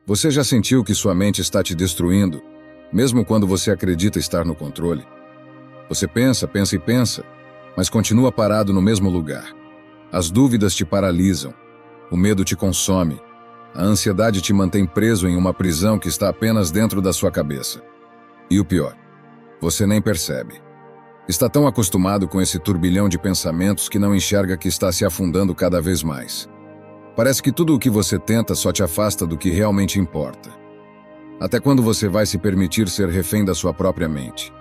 Você já sentiu que sua mente está te destruindo, mesmo quando você acredita estar no controle? Você pensa, pensa e pensa, mas continua parado no mesmo lugar. As dúvidas te paralisam, o medo te consome, a ansiedade te mantém preso em uma prisão que está apenas dentro da sua cabeça. E o pior, você nem percebe. Está tão acostumado com esse turbilhão de pensamentos que não enxerga que está se afundando cada vez mais. Parece que tudo o que você tenta só te afasta do que realmente importa. Até quando você vai se permitir ser refém da sua própria mente?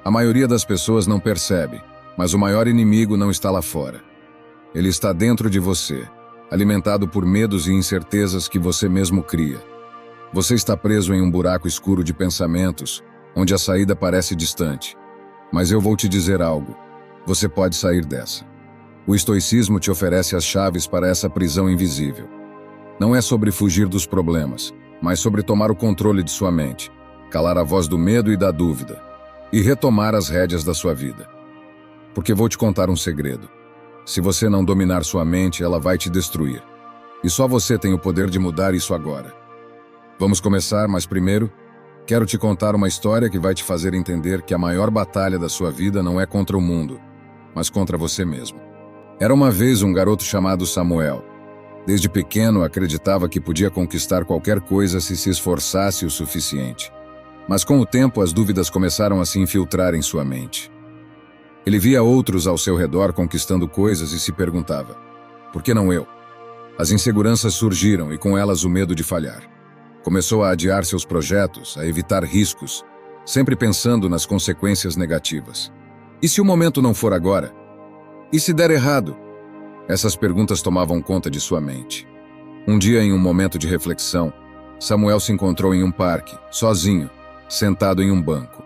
A maioria das pessoas não percebe, mas o maior inimigo não está lá fora. Ele está dentro de você, alimentado por medos e incertezas que você mesmo cria. Você está preso em um buraco escuro de pensamentos, onde a saída parece distante. Mas eu vou te dizer algo. Você pode sair dessa. O estoicismo te oferece as chaves para essa prisão invisível. Não é sobre fugir dos problemas, mas sobre tomar o controle de sua mente, calar a voz do medo e da dúvida, e retomar as rédeas da sua vida. Porque vou te contar um segredo. Se você não dominar sua mente, ela vai te destruir. E só você tem o poder de mudar isso agora. Vamos começar, mas primeiro, quero te contar uma história que vai te fazer entender que a maior batalha da sua vida não é contra o mundo, mas contra você mesmo. Era uma vez um garoto chamado Samuel. Desde pequeno acreditava que podia conquistar qualquer coisa se esforçasse o suficiente. Mas com o tempo as dúvidas começaram a se infiltrar em sua mente. Ele via outros ao seu redor conquistando coisas e se perguntava: por que não eu? As inseguranças surgiram e com elas o medo de falhar. Começou a adiar seus projetos, a evitar riscos, sempre pensando nas consequências negativas. E se o momento não for agora? E se der errado? Essas perguntas tomavam conta de sua mente. Um dia, em um momento de reflexão, Samuel se encontrou em um parque, sozinho, sentado em um banco.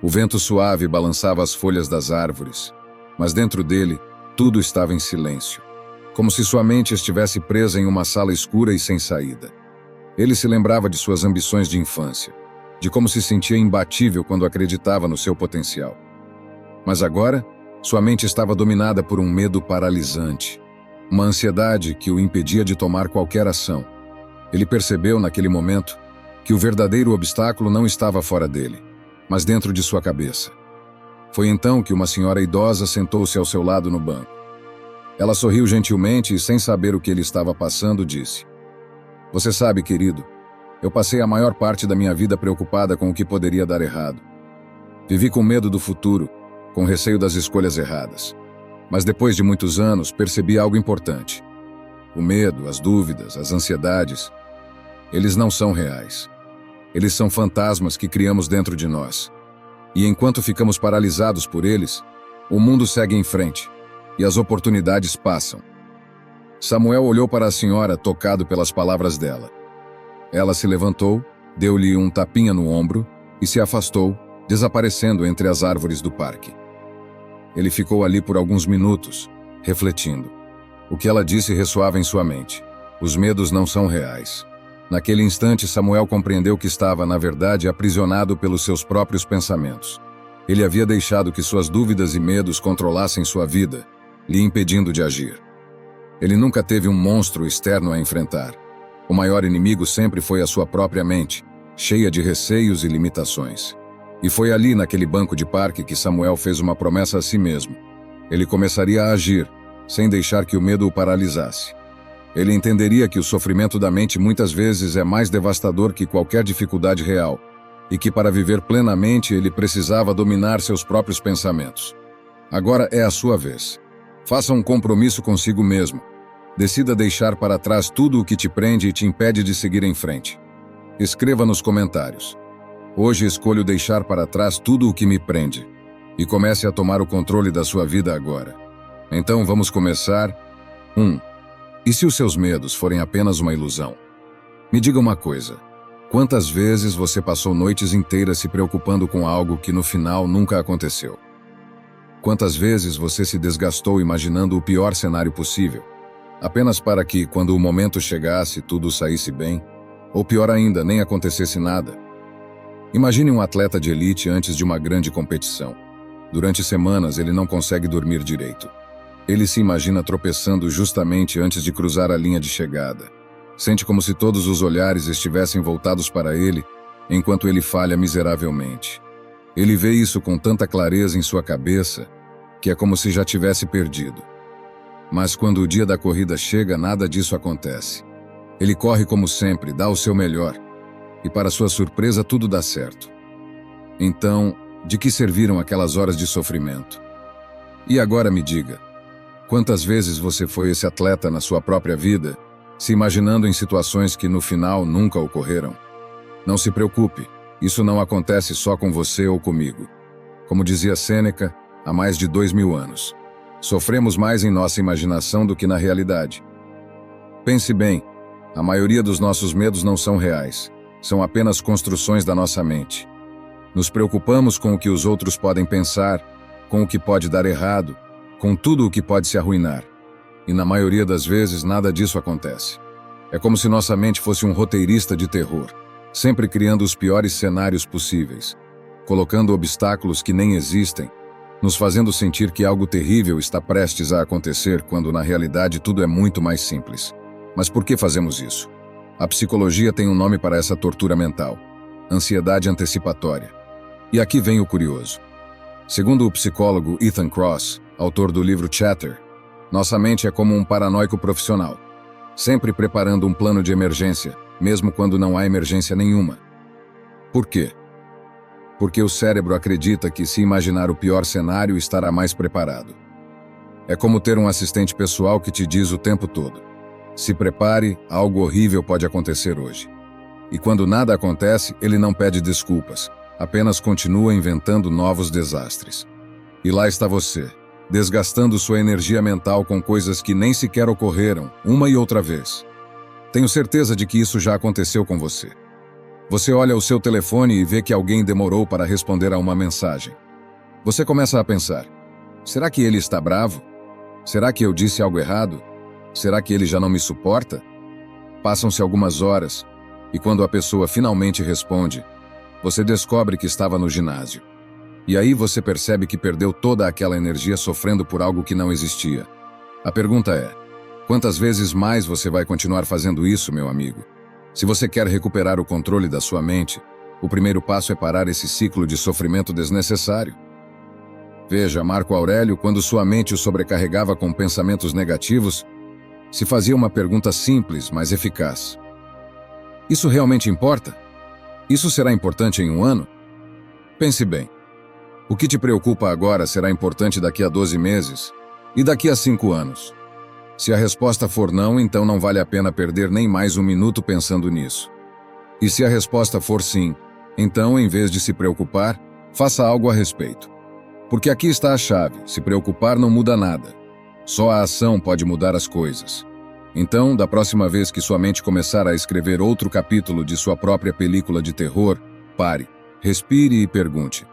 O vento suave balançava as folhas das árvores, mas dentro dele, tudo estava em silêncio, como se sua mente estivesse presa em uma sala escura e sem saída. Ele se lembrava de suas ambições de infância, de como se sentia imbatível quando acreditava no seu potencial. Mas agora, sua mente estava dominada por um medo paralisante, uma ansiedade que o impedia de tomar qualquer ação. Ele percebeu, naquele momento, que o verdadeiro obstáculo não estava fora dele, mas dentro de sua cabeça. Foi então que uma senhora idosa sentou-se ao seu lado no banco. Ela sorriu gentilmente e, sem saber o que ele estava passando, disse: "Você sabe, querido, eu passei a maior parte da minha vida preocupada com o que poderia dar errado. Vivi com medo do futuro, com receio das escolhas erradas. Mas depois de muitos anos, percebi algo importante. O medo, as dúvidas, as ansiedades, eles não são reais. Eles são fantasmas que criamos dentro de nós. E enquanto ficamos paralisados por eles, o mundo segue em frente, e as oportunidades passam." Samuel olhou para a senhora, tocado pelas palavras dela. Ela se levantou, deu-lhe um tapinha no ombro e se afastou, desaparecendo entre as árvores do parque. Ele ficou ali por alguns minutos, refletindo. O que ela disse ressoava em sua mente. Os medos não são reais. Naquele instante, Samuel compreendeu que estava, na verdade, aprisionado pelos seus próprios pensamentos. Ele havia deixado que suas dúvidas e medos controlassem sua vida, lhe impedindo de agir. Ele nunca teve um monstro externo a enfrentar. O maior inimigo sempre foi a sua própria mente, cheia de receios e limitações. E foi ali, naquele banco de parque, que Samuel fez uma promessa a si mesmo. Ele começaria a agir, sem deixar que o medo o paralisasse. Ele entenderia que o sofrimento da mente muitas vezes é mais devastador que qualquer dificuldade real, e que para viver plenamente ele precisava dominar seus próprios pensamentos. Agora é a sua vez. Faça um compromisso consigo mesmo. Decida deixar para trás tudo o que te prende e te impede de seguir em frente. Escreva nos comentários: "Hoje escolho deixar para trás tudo o que me prende", e comece a tomar o controle da sua vida agora. Então vamos começar. 1. E se os seus medos forem apenas uma ilusão? Me diga uma coisa. Quantas vezes você passou noites inteiras se preocupando com algo que no final nunca aconteceu? Quantas vezes você se desgastou imaginando o pior cenário possível, apenas para que, quando o momento chegasse, tudo saísse bem? Ou pior ainda, nem acontecesse nada? Imagine um atleta de elite antes de uma grande competição. Durante semanas ele não consegue dormir direito. Ele se imagina tropeçando justamente antes de cruzar a linha de chegada. Sente como se todos os olhares estivessem voltados para ele, enquanto ele falha miseravelmente. Ele vê isso com tanta clareza em sua cabeça, que é como se já tivesse perdido. Mas quando o dia da corrida chega, nada disso acontece. Ele corre como sempre, dá o seu melhor, e para sua surpresa tudo dá certo. Então, de que serviram aquelas horas de sofrimento? E agora me diga, quantas vezes você foi esse atleta na sua própria vida, se imaginando em situações que no final nunca ocorreram? Não se preocupe, isso não acontece só com você ou comigo. Como dizia Sêneca, há mais de 2000 anos. Sofremos mais em nossa imaginação do que na realidade. Pense bem, a maioria dos nossos medos não são reais, são apenas construções da nossa mente. Nos preocupamos com o que os outros podem pensar, com o que pode dar errado, com tudo o que pode se arruinar. E na maioria das vezes nada disso acontece. É como se nossa mente fosse um roteirista de terror, sempre criando os piores cenários possíveis, colocando obstáculos que nem existem, nos fazendo sentir que algo terrível está prestes a acontecer, quando na realidade tudo é muito mais simples. Mas por que fazemos isso? A psicologia tem um nome para essa tortura mental: ansiedade antecipatória. E aqui vem o curioso. Segundo o psicólogo Ethan Kross, autor do livro Chatter, nossa mente é como um paranoico profissional, sempre preparando um plano de emergência, mesmo quando não há emergência nenhuma. Por quê? Porque o cérebro acredita que, se imaginar o pior cenário, estará mais preparado. É como ter um assistente pessoal que te diz o tempo todo: se prepare, algo horrível pode acontecer hoje. E quando nada acontece, ele não pede desculpas, apenas continua inventando novos desastres. E lá está você, desgastando sua energia mental com coisas que nem sequer ocorreram, uma e outra vez. Tenho certeza de que isso já aconteceu com você. Você olha o seu telefone e vê que alguém demorou para responder a uma mensagem. Você começa a pensar: será que ele está bravo? Será que eu disse algo errado? Será que ele já não me suporta? Passam-se algumas horas, e quando a pessoa finalmente responde, você descobre que estava no ginásio. E aí você percebe que perdeu toda aquela energia sofrendo por algo que não existia. A pergunta é: quantas vezes mais você vai continuar fazendo isso, meu amigo? Se você quer recuperar o controle da sua mente, o primeiro passo é parar esse ciclo de sofrimento desnecessário. Veja, Marco Aurélio, quando sua mente o sobrecarregava com pensamentos negativos, se fazia uma pergunta simples, mas eficaz: isso realmente importa? Isso será importante em um ano? Pense bem. O que te preocupa agora será importante daqui a 12 meses e daqui a 5 anos. Se a resposta for não, então não vale a pena perder nem mais um minuto pensando nisso. E se a resposta for sim, então, em vez de se preocupar, faça algo a respeito. Porque aqui está a chave: se preocupar não muda nada. Só a ação pode mudar as coisas. Então, da próxima vez que sua mente começar a escrever outro capítulo de sua própria película de terror, pare, respire e pergunte: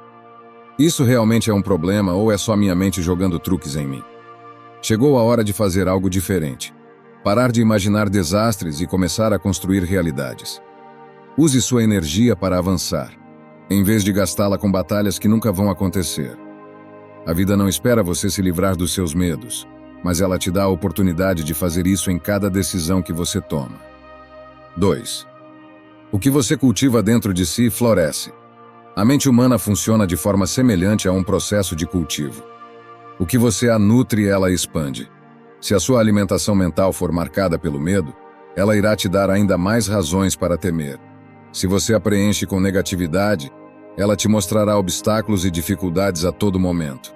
isso realmente é um problema ou é só minha mente jogando truques em mim? Chegou a hora de fazer algo diferente. Parar de imaginar desastres e começar a construir realidades. Use sua energia para avançar, em vez de gastá-la com batalhas que nunca vão acontecer. A vida não espera você se livrar dos seus medos, mas ela te dá a oportunidade de fazer isso em cada decisão que você toma. 2. O que você cultiva dentro de si floresce. A mente humana funciona de forma semelhante a um processo de cultivo. O que você a nutre, ela expande. Se a sua alimentação mental for marcada pelo medo, ela irá te dar ainda mais razões para temer. Se você a preenche com negatividade, ela te mostrará obstáculos e dificuldades a todo momento.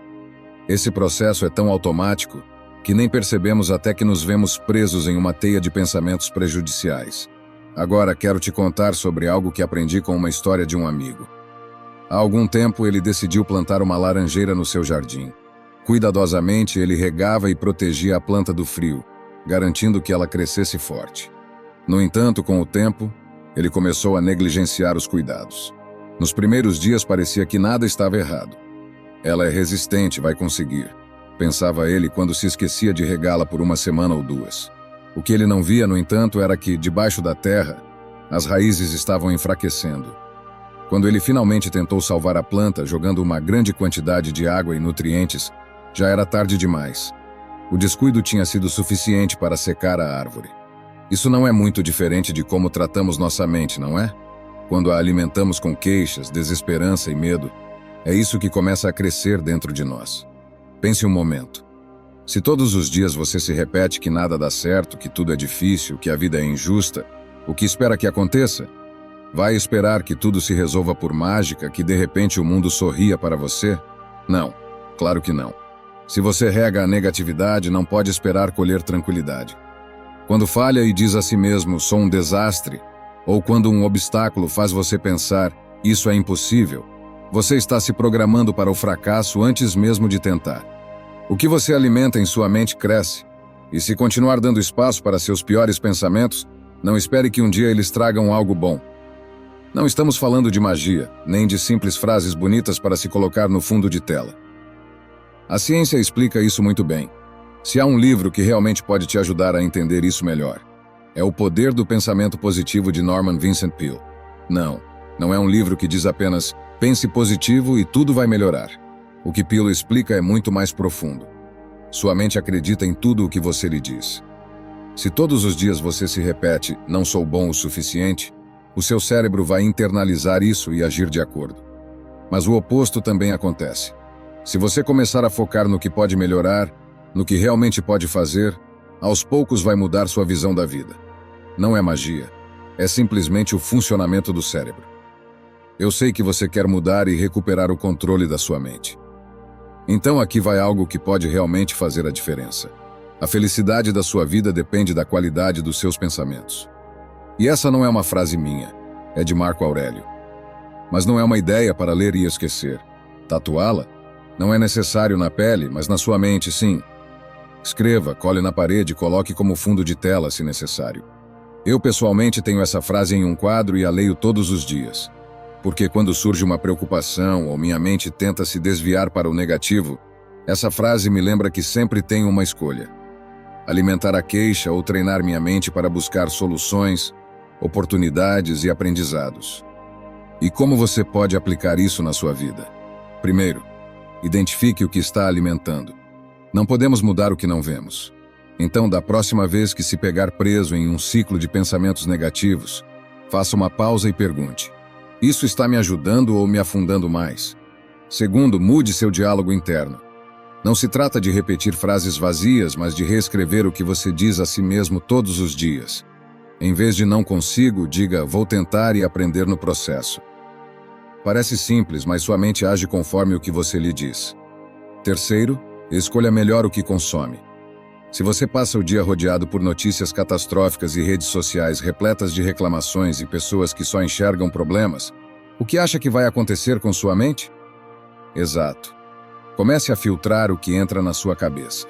Esse processo é tão automático que nem percebemos até que nos vemos presos em uma teia de pensamentos prejudiciais. Agora quero te contar sobre algo que aprendi com uma história de um amigo. Há algum tempo ele decidiu plantar uma laranjeira no seu jardim. Cuidadosamente ele regava e protegia a planta do frio, garantindo que ela crescesse forte. No entanto, com o tempo, ele começou a negligenciar os cuidados. Nos primeiros dias parecia que nada estava errado. Ela é resistente, vai conseguir, pensava ele quando se esquecia de regá-la por uma semana ou duas. O que ele não via, no entanto, era que, debaixo da terra, as raízes estavam enfraquecendo. Quando ele finalmente tentou salvar a planta, jogando uma grande quantidade de água e nutrientes, já era tarde demais. O descuido tinha sido suficiente para secar a árvore. Isso não é muito diferente de como tratamos nossa mente, não é? Quando a alimentamos com queixas, desesperança e medo, é isso que começa a crescer dentro de nós. Pense um momento. Se todos os dias você se repete que nada dá certo, que tudo é difícil, que a vida é injusta, o que espera que aconteça? Vai esperar que tudo se resolva por mágica, que de repente o mundo sorria para você? Não, claro que não. Se você rega a negatividade, não pode esperar colher tranquilidade. Quando falha e diz a si mesmo, sou um desastre, ou quando um obstáculo faz você pensar, isso é impossível, você está se programando para o fracasso antes mesmo de tentar. O que você alimenta em sua mente cresce, e se continuar dando espaço para seus piores pensamentos, não espere que um dia eles tragam algo bom. Não estamos falando de magia, nem de simples frases bonitas para se colocar no fundo de tela. A ciência explica isso muito bem. Se há um livro que realmente pode te ajudar a entender isso melhor, é O Poder do Pensamento Positivo de Norman Vincent Peale. Não é um livro que diz apenas pense positivo e tudo vai melhorar. O que Peale explica é muito mais profundo. Sua mente acredita em tudo o que você lhe diz. Se todos os dias você se repete, não sou bom o suficiente, o seu cérebro vai internalizar isso e agir de acordo. Mas o oposto também acontece. Se você começar a focar no que pode melhorar, no que realmente pode fazer, aos poucos vai mudar sua visão da vida. Não é magia, é simplesmente o funcionamento do cérebro. Eu sei que você quer mudar e recuperar o controle da sua mente. Então aqui vai algo que pode realmente fazer a diferença. A felicidade da sua vida depende da qualidade dos seus pensamentos. E essa não é uma frase minha, é de Marco Aurélio. Mas não é uma ideia para ler e esquecer. Tatuá-la? Não é necessário na pele, mas na sua mente, sim. Escreva, cole na parede e coloque como fundo de tela, se necessário. Eu, pessoalmente, tenho essa frase em um quadro e a leio todos os dias. Porque quando surge uma preocupação ou minha mente tenta se desviar para o negativo, essa frase me lembra que sempre tenho uma escolha. Alimentar a queixa ou treinar minha mente para buscar soluções, oportunidades e aprendizados. E como você pode aplicar isso na sua vida? Primeiro, identifique o que está alimentando. Não podemos mudar o que não vemos. Então, da próxima vez que se pegar preso em um ciclo de pensamentos negativos, faça uma pausa e pergunte: isso está me ajudando ou me afundando mais? Segundo, mude seu diálogo interno. Não se trata de repetir frases vazias, mas de reescrever o que você diz a si mesmo todos os dias. Em vez de não consigo, diga vou tentar e aprender no processo. Parece simples, mas sua mente age conforme o que você lhe diz. Terceiro, escolha melhor o que consome. Se você passa o dia rodeado por notícias catastróficas e redes sociais repletas de reclamações e pessoas que só enxergam problemas, o que acha que vai acontecer com sua mente? Exato. Comece a filtrar o que entra na sua cabeça.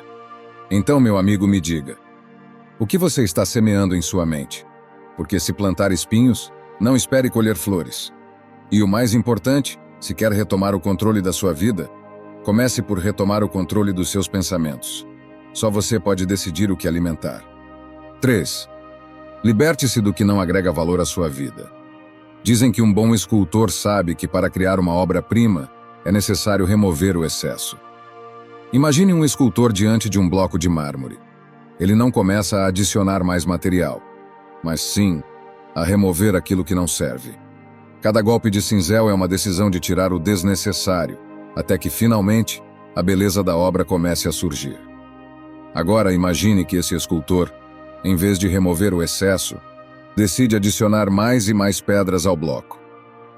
Então, meu amigo, me diga: o que você está semeando em sua mente? Porque se plantar espinhos, não espere colher flores. E o mais importante, se quer retomar o controle da sua vida, comece por retomar o controle dos seus pensamentos. Só você pode decidir o que alimentar. 3. Liberte-se do que não agrega valor à sua vida. Dizem que um bom escultor sabe que para criar uma obra-prima, é necessário remover o excesso. Imagine um escultor diante de um bloco de mármore. Ele não começa a adicionar mais material, mas sim a remover aquilo que não serve. Cada golpe de cinzel é uma decisão de tirar o desnecessário, até que, finalmente, a beleza da obra comece a surgir. Agora imagine que esse escultor, em vez de remover o excesso, decide adicionar mais e mais pedras ao bloco.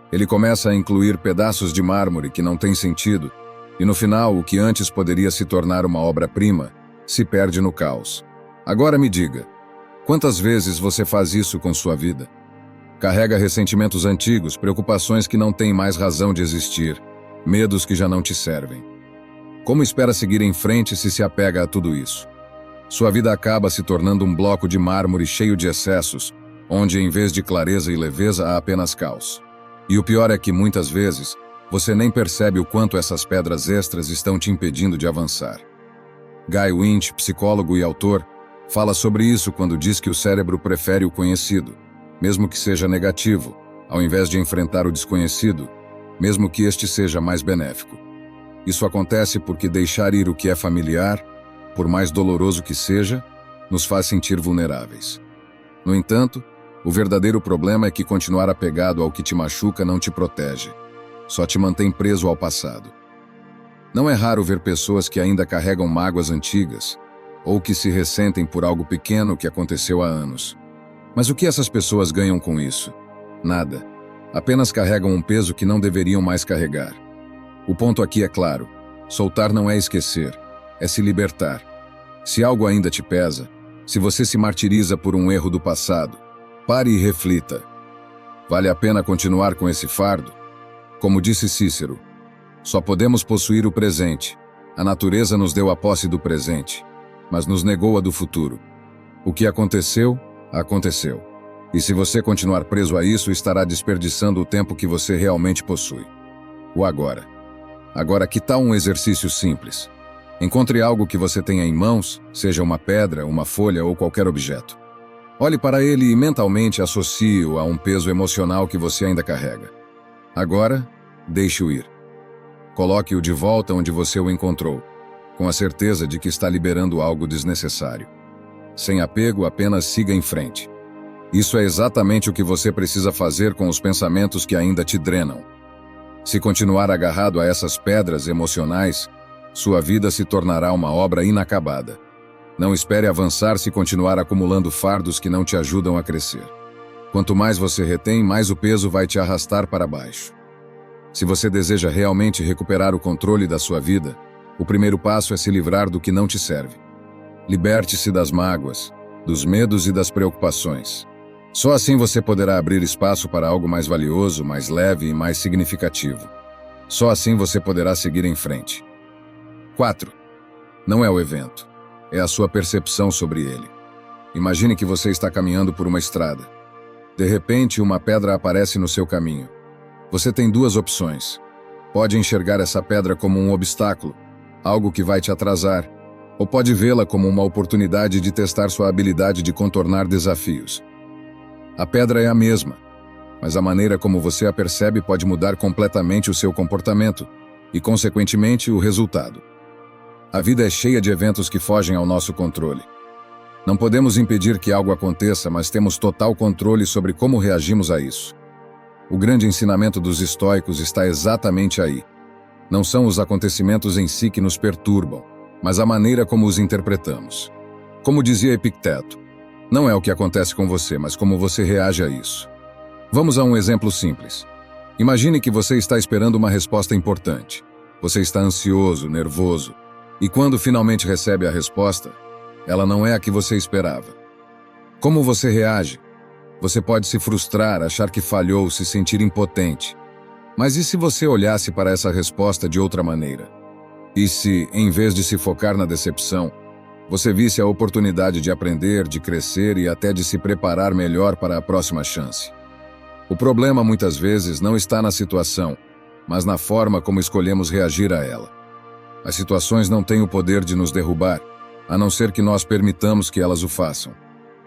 Ele começa a incluir pedaços de mármore que não têm sentido, e no final, o que antes poderia se tornar uma obra-prima, se perde no caos. Agora me diga, quantas vezes você faz isso com sua vida? Carrega ressentimentos antigos, preocupações que não têm mais razão de existir, medos que já não te servem. Como espera seguir em frente se apega a tudo isso? Sua vida acaba se tornando um bloco de mármore cheio de excessos, onde em vez de clareza e leveza há apenas caos. E o pior é que, muitas vezes, você nem percebe o quanto essas pedras extras estão te impedindo de avançar. Guy Winch, psicólogo e autor, fala sobre isso quando diz que o cérebro prefere o conhecido, mesmo que seja negativo, ao invés de enfrentar o desconhecido, mesmo que este seja mais benéfico. Isso acontece porque deixar ir o que é familiar, por mais doloroso que seja, nos faz sentir vulneráveis. No entanto, o verdadeiro problema é que continuar apegado ao que te machuca não te protege, só te mantém preso ao passado. Não é raro ver pessoas que ainda carregam mágoas antigas ou que se ressentem por algo pequeno que aconteceu há anos. Mas o que essas pessoas ganham com isso? Nada. Apenas carregam um peso que não deveriam mais carregar. O ponto aqui é claro: soltar não é esquecer, é se libertar. Se algo ainda te pesa, se você se martiriza por um erro do passado, pare e reflita. Vale a pena continuar com esse fardo? Como disse Cícero, só podemos possuir o presente. A natureza nos deu a posse do presente, mas nos negou a do futuro. O que aconteceu, aconteceu. E se você continuar preso a isso, estará desperdiçando o tempo que você realmente possui. O agora. Agora, que tal um exercício simples? Encontre algo que você tenha em mãos, seja uma pedra, uma folha ou qualquer objeto. Olhe para ele e mentalmente associe-o a um peso emocional que você ainda carrega. Agora, deixe-o ir. Coloque-o de volta onde você o encontrou, com a certeza de que está liberando algo desnecessário. Sem apego, apenas siga em frente. Isso é exatamente o que você precisa fazer com os pensamentos que ainda te drenam. Se continuar agarrado a essas pedras emocionais, sua vida se tornará uma obra inacabada. Não espere avançar se continuar acumulando fardos que não te ajudam a crescer. Quanto mais você retém, mais o peso vai te arrastar para baixo. Se você deseja realmente recuperar o controle da sua vida, o primeiro passo é se livrar do que não te serve. Liberte-se das mágoas, dos medos e das preocupações. Só assim você poderá abrir espaço para algo mais valioso, mais leve e mais significativo. Só assim você poderá seguir em frente. 4. Não é o evento, é a sua percepção sobre ele. Imagine que você está caminhando por uma estrada. De repente, uma pedra aparece no seu caminho. Você tem duas opções. Pode enxergar essa pedra como um obstáculo, algo que vai te atrasar, ou pode vê-la como uma oportunidade de testar sua habilidade de contornar desafios. A pedra é a mesma, mas a maneira como você a percebe pode mudar completamente o seu comportamento e, consequentemente, o resultado. A vida é cheia de eventos que fogem ao nosso controle. Não podemos impedir que algo aconteça, mas temos total controle sobre como reagimos a isso. O grande ensinamento dos estoicos está exatamente aí. Não são os acontecimentos em si que nos perturbam, mas a maneira como os interpretamos. Como dizia Epicteto, não é o que acontece com você, mas como você reage a isso. Vamos a um exemplo simples. Imagine que você está esperando uma resposta importante. Você está ansioso, nervoso, e quando finalmente recebe a resposta, ela não é a que você esperava. Como você reage? Você pode se frustrar, achar que falhou, se sentir impotente. Mas e se você olhasse para essa resposta de outra maneira? E se, em vez de se focar na decepção, você visse a oportunidade de aprender, de crescer e até de se preparar melhor para a próxima chance? O problema muitas vezes não está na situação, mas na forma como escolhemos reagir a ela. As situações não têm o poder de nos derrubar, a não ser que nós permitamos que elas o façam.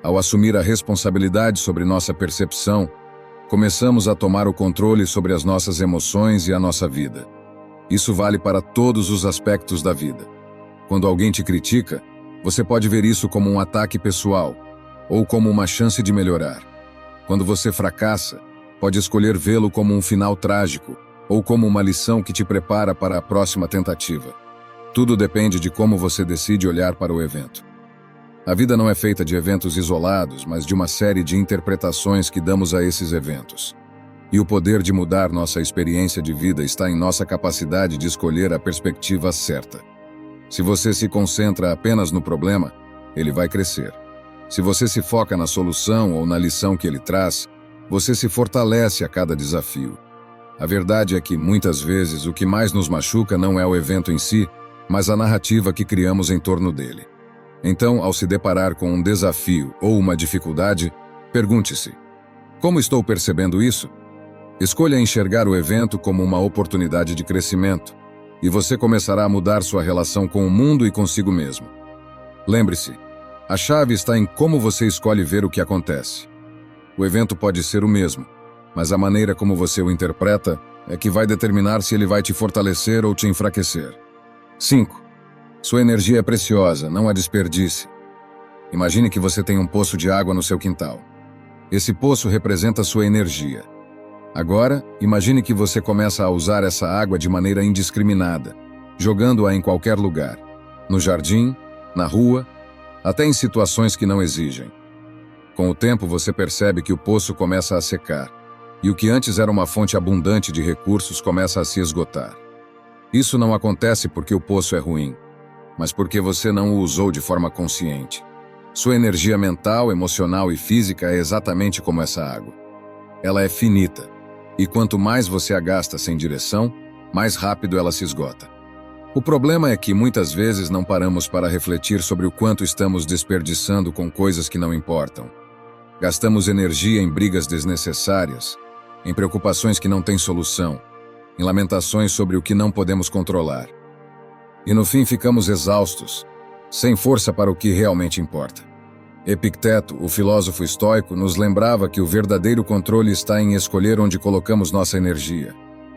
Ao assumir a responsabilidade sobre nossa percepção, começamos a tomar o controle sobre as nossas emoções e a nossa vida. Isso vale para todos os aspectos da vida. Quando alguém te critica, você pode ver isso como um ataque pessoal ou como uma chance de melhorar. Quando você fracassa, pode escolher vê-lo como um final trágico ou como uma lição que te prepara para a próxima tentativa. Tudo depende de como você decide olhar para o evento. A vida não é feita de eventos isolados, mas de uma série de interpretações que damos a esses eventos. E o poder de mudar nossa experiência de vida está em nossa capacidade de escolher a perspectiva certa. Se você se concentra apenas no problema, ele vai crescer. Se você se foca na solução ou na lição que ele traz, você se fortalece a cada desafio. A verdade é que, muitas vezes, o que mais nos machuca não é o evento em si, mas a narrativa que criamos em torno dele. Então, ao se deparar com um desafio ou uma dificuldade, pergunte-se: como estou percebendo isso? Escolha enxergar o evento como uma oportunidade de crescimento, e você começará a mudar sua relação com o mundo e consigo mesmo. Lembre-se, a chave está em como você escolhe ver o que acontece. O evento pode ser o mesmo, mas a maneira como você o interpreta é que vai determinar se ele vai te fortalecer ou te enfraquecer. 5. Sua energia é preciosa, não a desperdice. Imagine que você tem um poço de água no seu quintal. Esse poço representa sua energia. Agora, imagine que você começa a usar essa água de maneira indiscriminada, jogando-a em qualquer lugar, no jardim, na rua, até em situações que não exigem. Com o tempo, você percebe que o poço começa a secar, e o que antes era uma fonte abundante de recursos começa a se esgotar. Isso não acontece porque o poço é ruim, mas porque você não o usou de forma consciente. Sua energia mental, emocional e física é exatamente como essa água. Ela é finita, e quanto mais você a gasta sem direção, mais rápido ela se esgota. O problema é que muitas vezes não paramos para refletir sobre o quanto estamos desperdiçando com coisas que não importam. Gastamos energia em brigas desnecessárias, em preocupações que não têm solução, em lamentações sobre o que não podemos controlar. E no fim ficamos exaustos, sem força para o que realmente importa. Epicteto, o filósofo estoico, nos lembrava que o verdadeiro controle está em escolher onde colocamos nossa energia.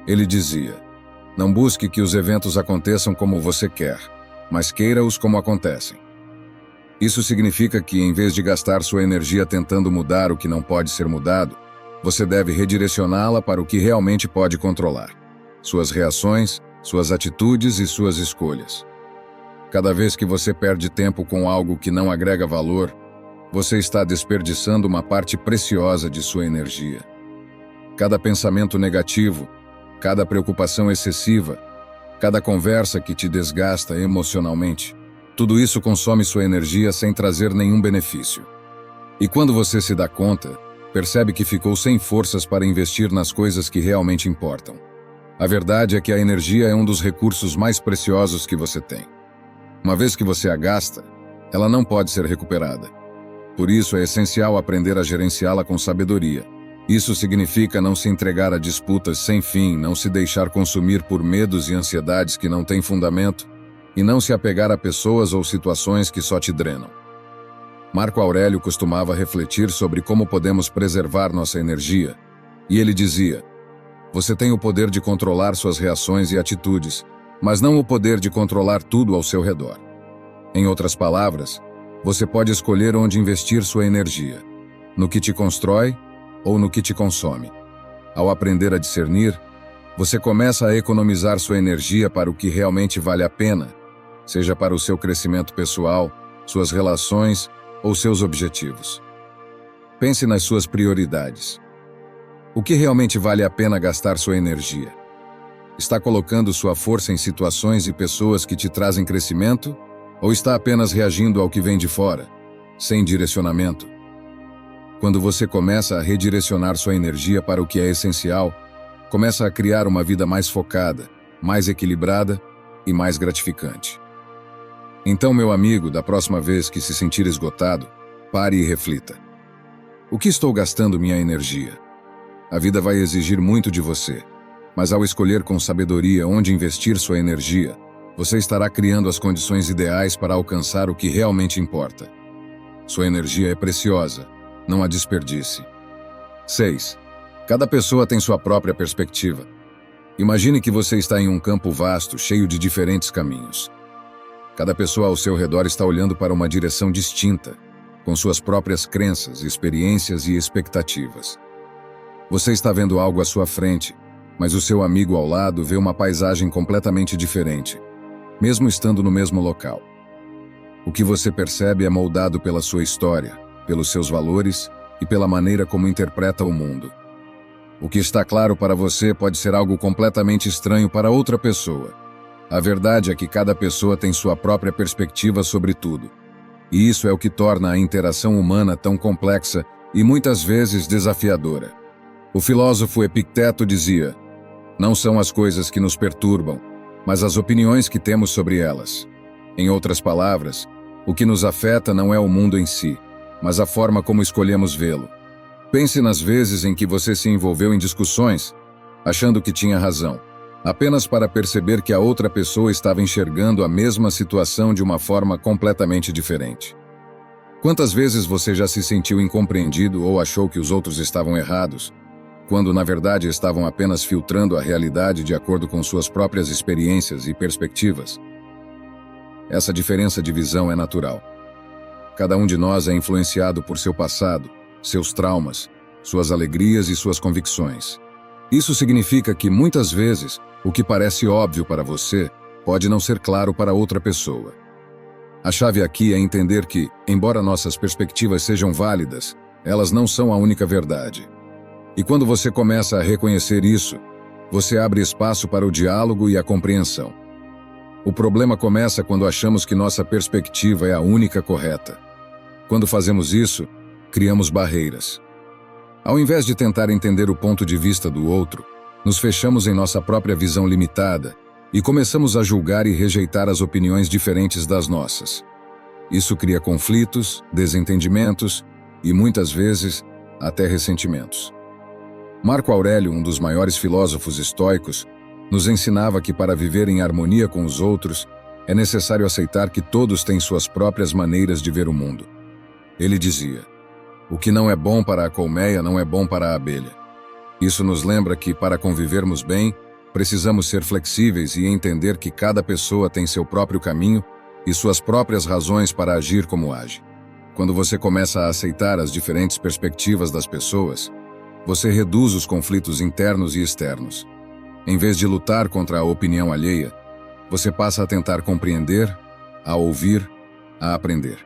Ele dizia: não busque que os eventos aconteçam como você quer, mas queira-os como acontecem. Isso significa que, em vez de gastar sua energia tentando mudar o que não pode ser mudado, você deve redirecioná-la para o que realmente pode controlar: suas reações, suas atitudes e suas escolhas. Cada vez que você perde tempo com algo que não agrega valor, você está desperdiçando uma parte preciosa de sua energia. Cada pensamento negativo, cada preocupação excessiva, cada conversa que te desgasta emocionalmente, tudo isso consome sua energia sem trazer nenhum benefício. E quando você se dá conta, percebe que ficou sem forças para investir nas coisas que realmente importam. A verdade é que a energia é um dos recursos mais preciosos que você tem. Uma vez que você a gasta, ela não pode ser recuperada. Por isso é essencial aprender a gerenciá-la com sabedoria. Isso significa não se entregar a disputas sem fim, não se deixar consumir por medos e ansiedades que não têm fundamento, e não se apegar a pessoas ou situações que só te drenam. Marco Aurélio costumava refletir sobre como podemos preservar nossa energia, e ele dizia: você tem o poder de controlar suas reações e atitudes, mas não o poder de controlar tudo ao seu redor. Em outras palavras, você pode escolher onde investir sua energia, no que te constrói ou no que te consome. Ao aprender a discernir, você começa a economizar sua energia para o que realmente vale a pena, seja para o seu crescimento pessoal, suas relações ou seus objetivos. Pense nas suas prioridades. O que realmente vale a pena gastar sua energia? Está colocando sua força em situações e pessoas que te trazem crescimento? Ou está apenas reagindo ao que vem de fora, sem direcionamento? Quando você começa a redirecionar sua energia para o que é essencial, começa a criar uma vida mais focada, mais equilibrada e mais gratificante. Então, meu amigo, da próxima vez que se sentir esgotado, pare e reflita. O que estou gastando minha energia? A vida vai exigir muito de você, mas ao escolher com sabedoria onde investir sua energia, você estará criando as condições ideais para alcançar o que realmente importa. Sua energia é preciosa, não a desperdice. 6. Cada pessoa tem sua própria perspectiva. Imagine que você está em um campo vasto, cheio de diferentes caminhos. Cada pessoa ao seu redor está olhando para uma direção distinta, com suas próprias crenças, experiências e expectativas. Você está vendo algo à sua frente, mas o seu amigo ao lado vê uma paisagem completamente diferente, mesmo estando no mesmo local. O que você percebe é moldado pela sua história, pelos seus valores e pela maneira como interpreta o mundo. O que está claro para você pode ser algo completamente estranho para outra pessoa. A verdade é que cada pessoa tem sua própria perspectiva sobre tudo. E isso é o que torna a interação humana tão complexa e muitas vezes desafiadora. O filósofo Epicteto dizia: não são as coisas que nos perturbam, mas as opiniões que temos sobre elas. Em outras palavras, o que nos afeta não é o mundo em si, mas a forma como escolhemos vê-lo. Pense nas vezes em que você se envolveu em discussões, achando que tinha razão, apenas para perceber que a outra pessoa estava enxergando a mesma situação de uma forma completamente diferente. Quantas vezes você já se sentiu incompreendido ou achou que os outros estavam errados, quando na verdade estavam apenas filtrando a realidade de acordo com suas próprias experiências e perspectivas? Essa diferença de visão é natural. Cada um de nós é influenciado por seu passado, seus traumas, suas alegrias e suas convicções. Isso significa que, muitas vezes, o que parece óbvio para você pode não ser claro para outra pessoa. A chave aqui é entender que, embora nossas perspectivas sejam válidas, elas não são a única verdade. E quando você começa a reconhecer isso, você abre espaço para o diálogo e a compreensão. O problema começa quando achamos que nossa perspectiva é a única correta. Quando fazemos isso, criamos barreiras. Ao invés de tentar entender o ponto de vista do outro, nos fechamos em nossa própria visão limitada e começamos a julgar e rejeitar as opiniões diferentes das nossas. Isso cria conflitos, desentendimentos e, muitas vezes, até ressentimentos. Marco Aurélio, um dos maiores filósofos estoicos, nos ensinava que para viver em harmonia com os outros, é necessário aceitar que todos têm suas próprias maneiras de ver o mundo. Ele dizia: "O que não é bom para a colmeia não é bom para a abelha." Isso nos lembra que, para convivermos bem, precisamos ser flexíveis e entender que cada pessoa tem seu próprio caminho e suas próprias razões para agir como age. Quando você começa a aceitar as diferentes perspectivas das pessoas, você reduz os conflitos internos e externos. Em vez de lutar contra a opinião alheia, você passa a tentar compreender, a ouvir, a aprender.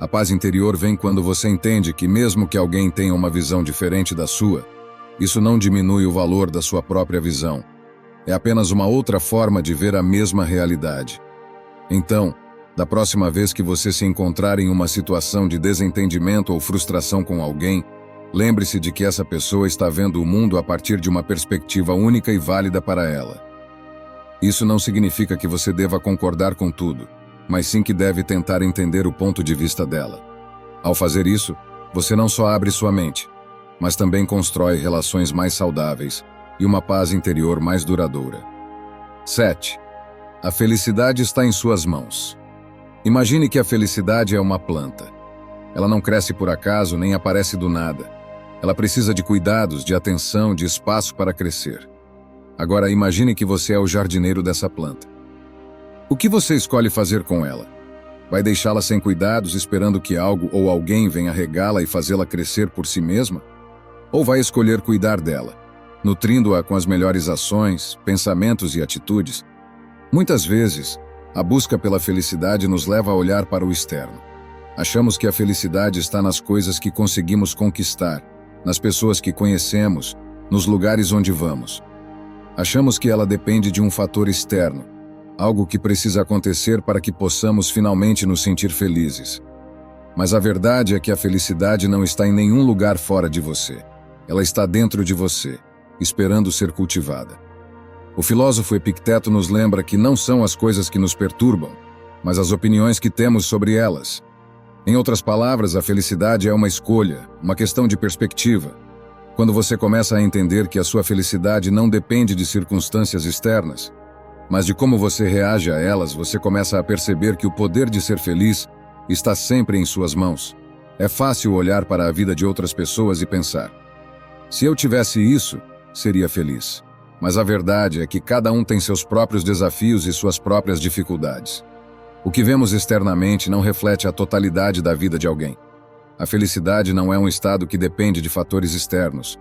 A paz interior vem quando você entende que, mesmo que alguém tenha uma visão diferente da sua, isso não diminui o valor da sua própria visão. É apenas uma outra forma de ver a mesma realidade. Então, da próxima vez que você se encontrar em uma situação de desentendimento ou frustração com alguém, lembre-se de que essa pessoa está vendo o mundo a partir de uma perspectiva única e válida para ela. Isso não significa que você deva concordar com tudo, mas sim que deve tentar entender o ponto de vista dela. Ao fazer isso, você não só abre sua mente, mas também constrói relações mais saudáveis e uma paz interior mais duradoura. 7. A felicidade está em suas mãos. Imagine que a felicidade é uma planta. Ela não cresce por acaso nem aparece do nada. Ela precisa de cuidados, de atenção, de espaço para crescer. Agora imagine que você é o jardineiro dessa planta. O que você escolhe fazer com ela? Vai deixá-la sem cuidados, esperando que algo ou alguém venha regá-la e fazê-la crescer por si mesma? Ou vai escolher cuidar dela, nutrindo-a com as melhores ações, pensamentos e atitudes? Muitas vezes, a busca pela felicidade nos leva a olhar para o externo. Achamos que a felicidade está nas coisas que conseguimos conquistar, nas pessoas que conhecemos, nos lugares onde vamos. Achamos que ela depende de um fator externo, algo que precisa acontecer para que possamos finalmente nos sentir felizes. Mas a verdade é que a felicidade não está em nenhum lugar fora de você. Ela está dentro de você, esperando ser cultivada. O filósofo Epicteto nos lembra que não são as coisas que nos perturbam, mas as opiniões que temos sobre elas. Em outras palavras, a felicidade é uma escolha, uma questão de perspectiva. Quando você começa a entender que a sua felicidade não depende de circunstâncias externas, mas de como você reage a elas, você começa a perceber que o poder de ser feliz está sempre em suas mãos. É fácil olhar para a vida de outras pessoas e pensar: se eu tivesse isso, seria feliz. Mas a verdade é que cada um tem seus próprios desafios e suas próprias dificuldades. O que vemos externamente não reflete a totalidade da vida de alguém. A felicidade não é um estado que depende de fatores externos,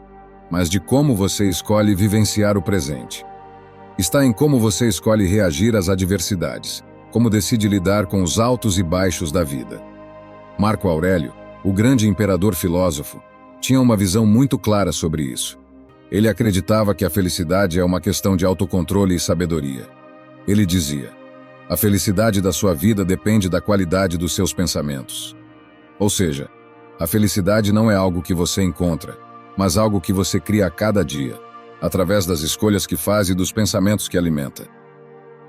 mas de como você escolhe vivenciar o presente. Está em como você escolhe reagir às adversidades, como decide lidar com os altos e baixos da vida. Marco Aurélio, o grande imperador filósofo, tinha uma visão muito clara sobre isso. Ele acreditava que a felicidade é uma questão de autocontrole e sabedoria. Ele dizia: a felicidade da sua vida depende da qualidade dos seus pensamentos. Ou seja, a felicidade não é algo que você encontra, mas algo que você cria a cada dia, através das escolhas que faz e dos pensamentos que alimenta.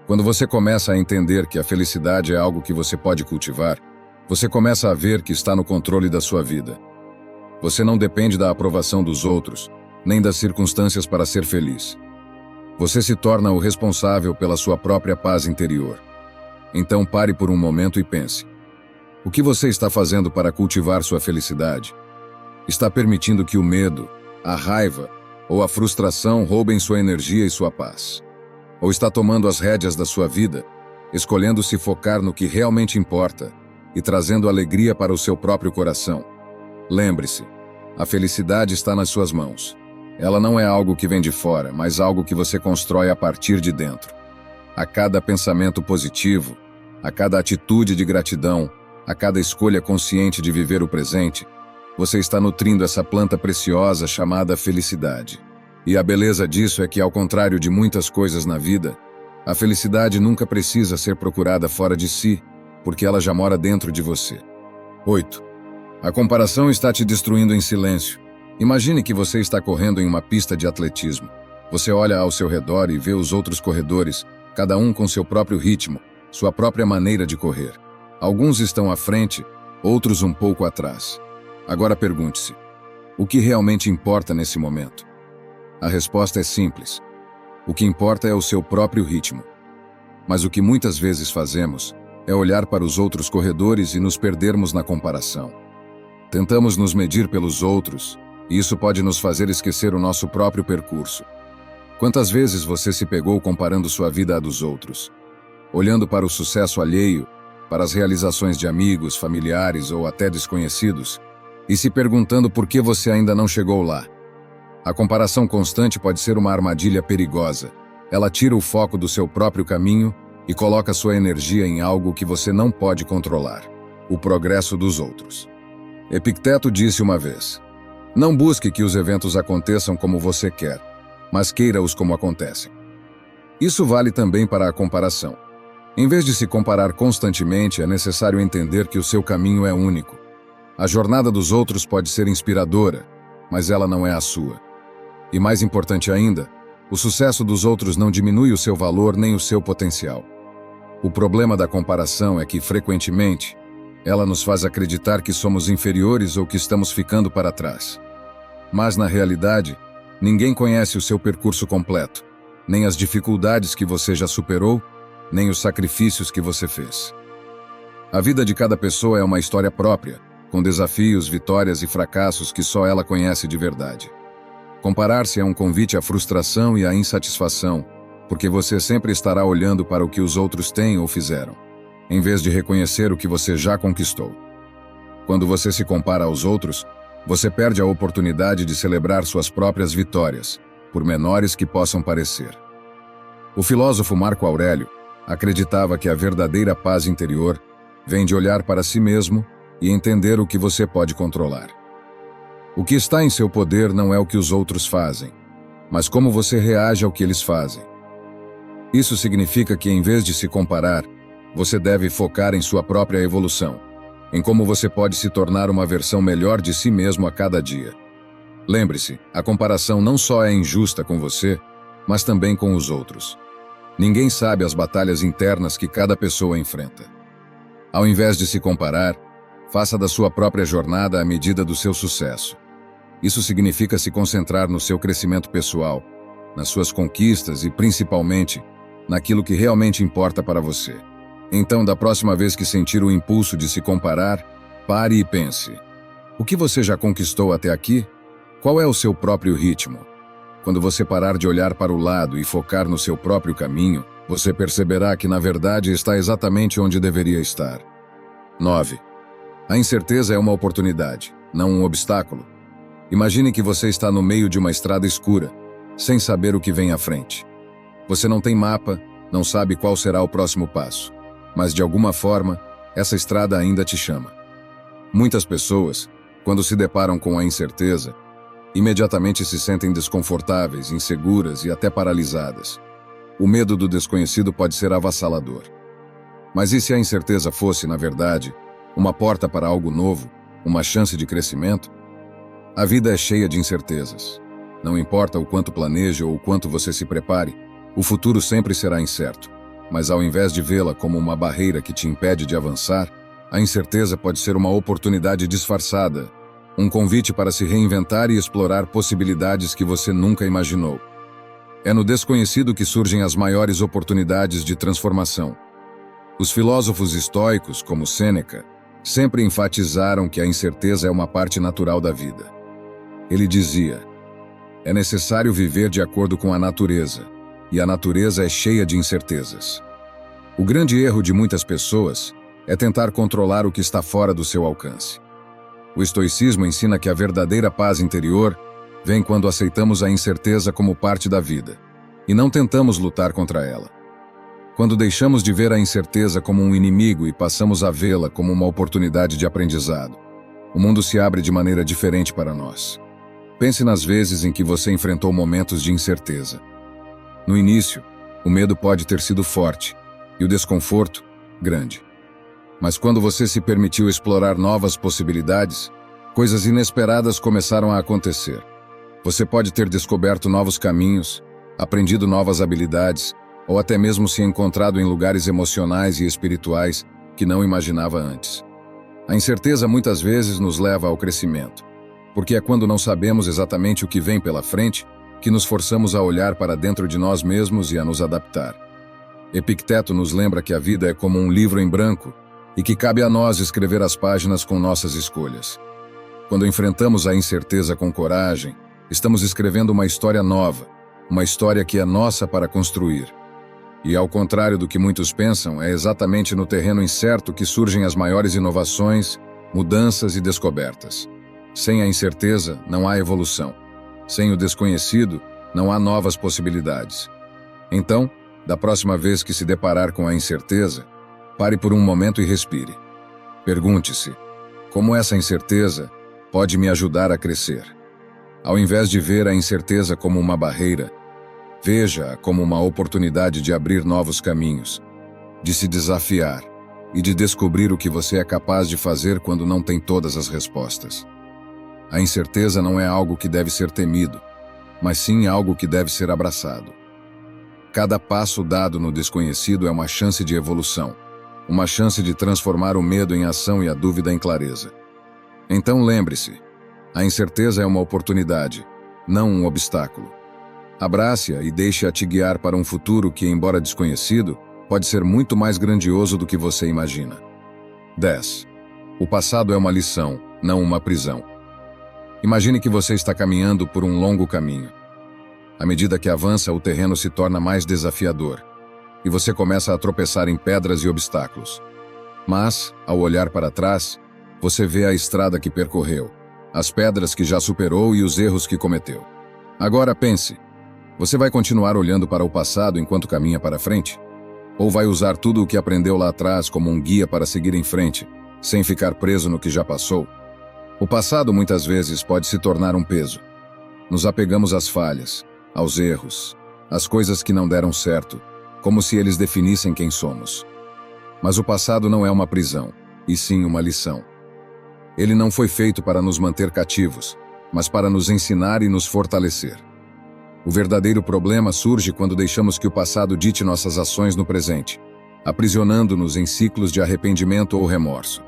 Quando você começa a entender que a felicidade é algo que você pode cultivar, você começa a ver que está no controle da sua vida. Você não depende da aprovação dos outros, nem das circunstâncias para ser feliz. Você se torna o responsável pela sua própria paz interior. Então pare por um momento e pense: o que você está fazendo para cultivar sua felicidade? Está permitindo que o medo, a raiva ou a frustração roubem sua energia e sua paz? Ou está tomando as rédeas da sua vida, escolhendo se focar no que realmente importa e trazendo alegria para o seu próprio coração. Lembre-se, a felicidade está nas suas mãos. Ela não é algo que vem de fora, mas algo que você constrói a partir de dentro. A cada pensamento positivo, a cada atitude de gratidão, a cada escolha consciente de viver o presente, você está nutrindo essa planta preciosa chamada felicidade. E a beleza disso é que, ao contrário de muitas coisas na vida, a felicidade nunca precisa ser procurada fora de si, porque ela já mora dentro de você. 8. A comparação está te destruindo em silêncio. Imagine que você está correndo em uma pista de atletismo. Você olha ao seu redor e vê os outros corredores, cada um com seu próprio ritmo, sua própria maneira de correr. Alguns estão à frente, outros um pouco atrás. Agora pergunte-se: o que realmente importa nesse momento? A resposta é simples. O que importa é o seu próprio ritmo. Mas o que muitas vezes fazemos é olhar para os outros corredores e nos perdermos na comparação. Tentamos nos medir pelos outros, e isso pode nos fazer esquecer o nosso próprio percurso. Quantas vezes você se pegou comparando sua vida à dos outros? Olhando para o sucesso alheio, para as realizações de amigos, familiares ou até desconhecidos, e se perguntando por que você ainda não chegou lá. A comparação constante pode ser uma armadilha perigosa. Ela tira o foco do seu próprio caminho e coloca sua energia em algo que você não pode controlar: o progresso dos outros. Epicteto disse uma vez: não busque que os eventos aconteçam como você quer, mas queira-os como acontecem. Isso vale também para a comparação. Em vez de se comparar constantemente, é necessário entender que o seu caminho é único. A jornada dos outros pode ser inspiradora, mas ela não é a sua. E mais importante ainda, o sucesso dos outros não diminui o seu valor nem o seu potencial. O problema da comparação é que, frequentemente, ela nos faz acreditar que somos inferiores ou que estamos ficando para trás. Mas, na realidade, ninguém conhece o seu percurso completo, nem as dificuldades que você já superou, nem os sacrifícios que você fez. A vida de cada pessoa é uma história própria, com desafios, vitórias e fracassos que só ela conhece de verdade. Comparar-se é um convite à frustração e à insatisfação, porque você sempre estará olhando para o que os outros têm ou fizeram, em vez de reconhecer o que você já conquistou. Quando você se compara aos outros, você perde a oportunidade de celebrar suas próprias vitórias, por menores que possam parecer. O filósofo Marco Aurélio acreditava que a verdadeira paz interior vem de olhar para si mesmo e entender o que você pode controlar. O que está em seu poder não é o que os outros fazem, mas como você reage ao que eles fazem. Isso significa que, em vez de se comparar, você deve focar em sua própria evolução, em como você pode se tornar uma versão melhor de si mesmo a cada dia. Lembre-se, a comparação não só é injusta com você, mas também com os outros. Ninguém sabe as batalhas internas que cada pessoa enfrenta. Ao invés de se comparar, faça da sua própria jornada a medida do seu sucesso. Isso significa se concentrar no seu crescimento pessoal, nas suas conquistas e, principalmente, naquilo que realmente importa para você. Então, da próxima vez que sentir o impulso de se comparar, pare e pense: o que você já conquistou até aqui? Qual é o seu próprio ritmo? Quando você parar de olhar para o lado e focar no seu próprio caminho, você perceberá que, na verdade, está exatamente onde deveria estar. 9. A incerteza é uma oportunidade, não um obstáculo. Imagine que você está no meio de uma estrada escura, sem saber o que vem à frente. Você não tem mapa, não sabe qual será o próximo passo, mas de alguma forma, essa estrada ainda te chama. Muitas pessoas, quando se deparam com a incerteza, imediatamente se sentem desconfortáveis, inseguras e até paralisadas. O medo do desconhecido pode ser avassalador. Mas e se a incerteza fosse, na verdade, uma porta para algo novo, uma chance de crescimento? A vida é cheia de incertezas. Não importa o quanto planeje ou o quanto você se prepare, o futuro sempre será incerto. Mas ao invés de vê-la como uma barreira que te impede de avançar, a incerteza pode ser uma oportunidade disfarçada, um convite para se reinventar e explorar possibilidades que você nunca imaginou. É no desconhecido que surgem as maiores oportunidades de transformação. Os filósofos estoicos, como Sêneca, sempre enfatizaram que a incerteza é uma parte natural da vida. Ele dizia: é necessário viver de acordo com a natureza, e a natureza é cheia de incertezas. O grande erro de muitas pessoas é tentar controlar o que está fora do seu alcance. O estoicismo ensina que a verdadeira paz interior vem quando aceitamos a incerteza como parte da vida e não tentamos lutar contra ela. Quando deixamos de ver a incerteza como um inimigo e passamos a vê-la como uma oportunidade de aprendizado, o mundo se abre de maneira diferente para nós. Pense nas vezes em que você enfrentou momentos de incerteza. No início, o medo pode ter sido forte e o desconforto, grande. Mas quando você se permitiu explorar novas possibilidades, coisas inesperadas começaram a acontecer. Você pode ter descoberto novos caminhos, aprendido novas habilidades, ou até mesmo se encontrado em lugares emocionais e espirituais que não imaginava antes. A incerteza muitas vezes nos leva ao crescimento, porque é quando não sabemos exatamente o que vem pela frente que nos forçamos a olhar para dentro de nós mesmos e a nos adaptar. Epicteto nos lembra que a vida é como um livro em branco e que cabe a nós escrever as páginas com nossas escolhas. Quando enfrentamos a incerteza com coragem, estamos escrevendo uma história nova, uma história que é nossa para construir. E ao contrário do que muitos pensam, é exatamente no terreno incerto que surgem as maiores inovações, mudanças e descobertas. Sem a incerteza, não há evolução. Sem o desconhecido, não há novas possibilidades. Então, da próxima vez que se deparar com a incerteza, pare por um momento e respire. Pergunte-se: como essa incerteza pode me ajudar a crescer? Ao invés de ver a incerteza como uma barreira, veja-a como uma oportunidade de abrir novos caminhos, de se desafiar e de descobrir o que você é capaz de fazer quando não tem todas as respostas. A incerteza não é algo que deve ser temido, mas sim algo que deve ser abraçado. Cada passo dado no desconhecido é uma chance de evolução, uma chance de transformar o medo em ação e a dúvida em clareza. Então lembre-se, a incerteza é uma oportunidade, não um obstáculo. Abrace-a e deixe-a te guiar para um futuro que, embora desconhecido, pode ser muito mais grandioso do que você imagina. 10. O passado é uma lição, não uma prisão. Imagine que você está caminhando por um longo caminho. À medida que avança, o terreno se torna mais desafiador, e você começa a tropeçar em pedras e obstáculos. Mas, ao olhar para trás, você vê a estrada que percorreu, as pedras que já superou e os erros que cometeu. Agora pense, você vai continuar olhando para o passado enquanto caminha para frente? Ou vai usar tudo o que aprendeu lá atrás como um guia para seguir em frente, sem ficar preso no que já passou? O passado muitas vezes pode se tornar um peso. Nos apegamos às falhas, aos erros, às coisas que não deram certo, como se eles definissem quem somos. Mas o passado não é uma prisão, e sim uma lição. Ele não foi feito para nos manter cativos, mas para nos ensinar e nos fortalecer. O verdadeiro problema surge quando deixamos que o passado dite nossas ações no presente, aprisionando-nos em ciclos de arrependimento ou remorso.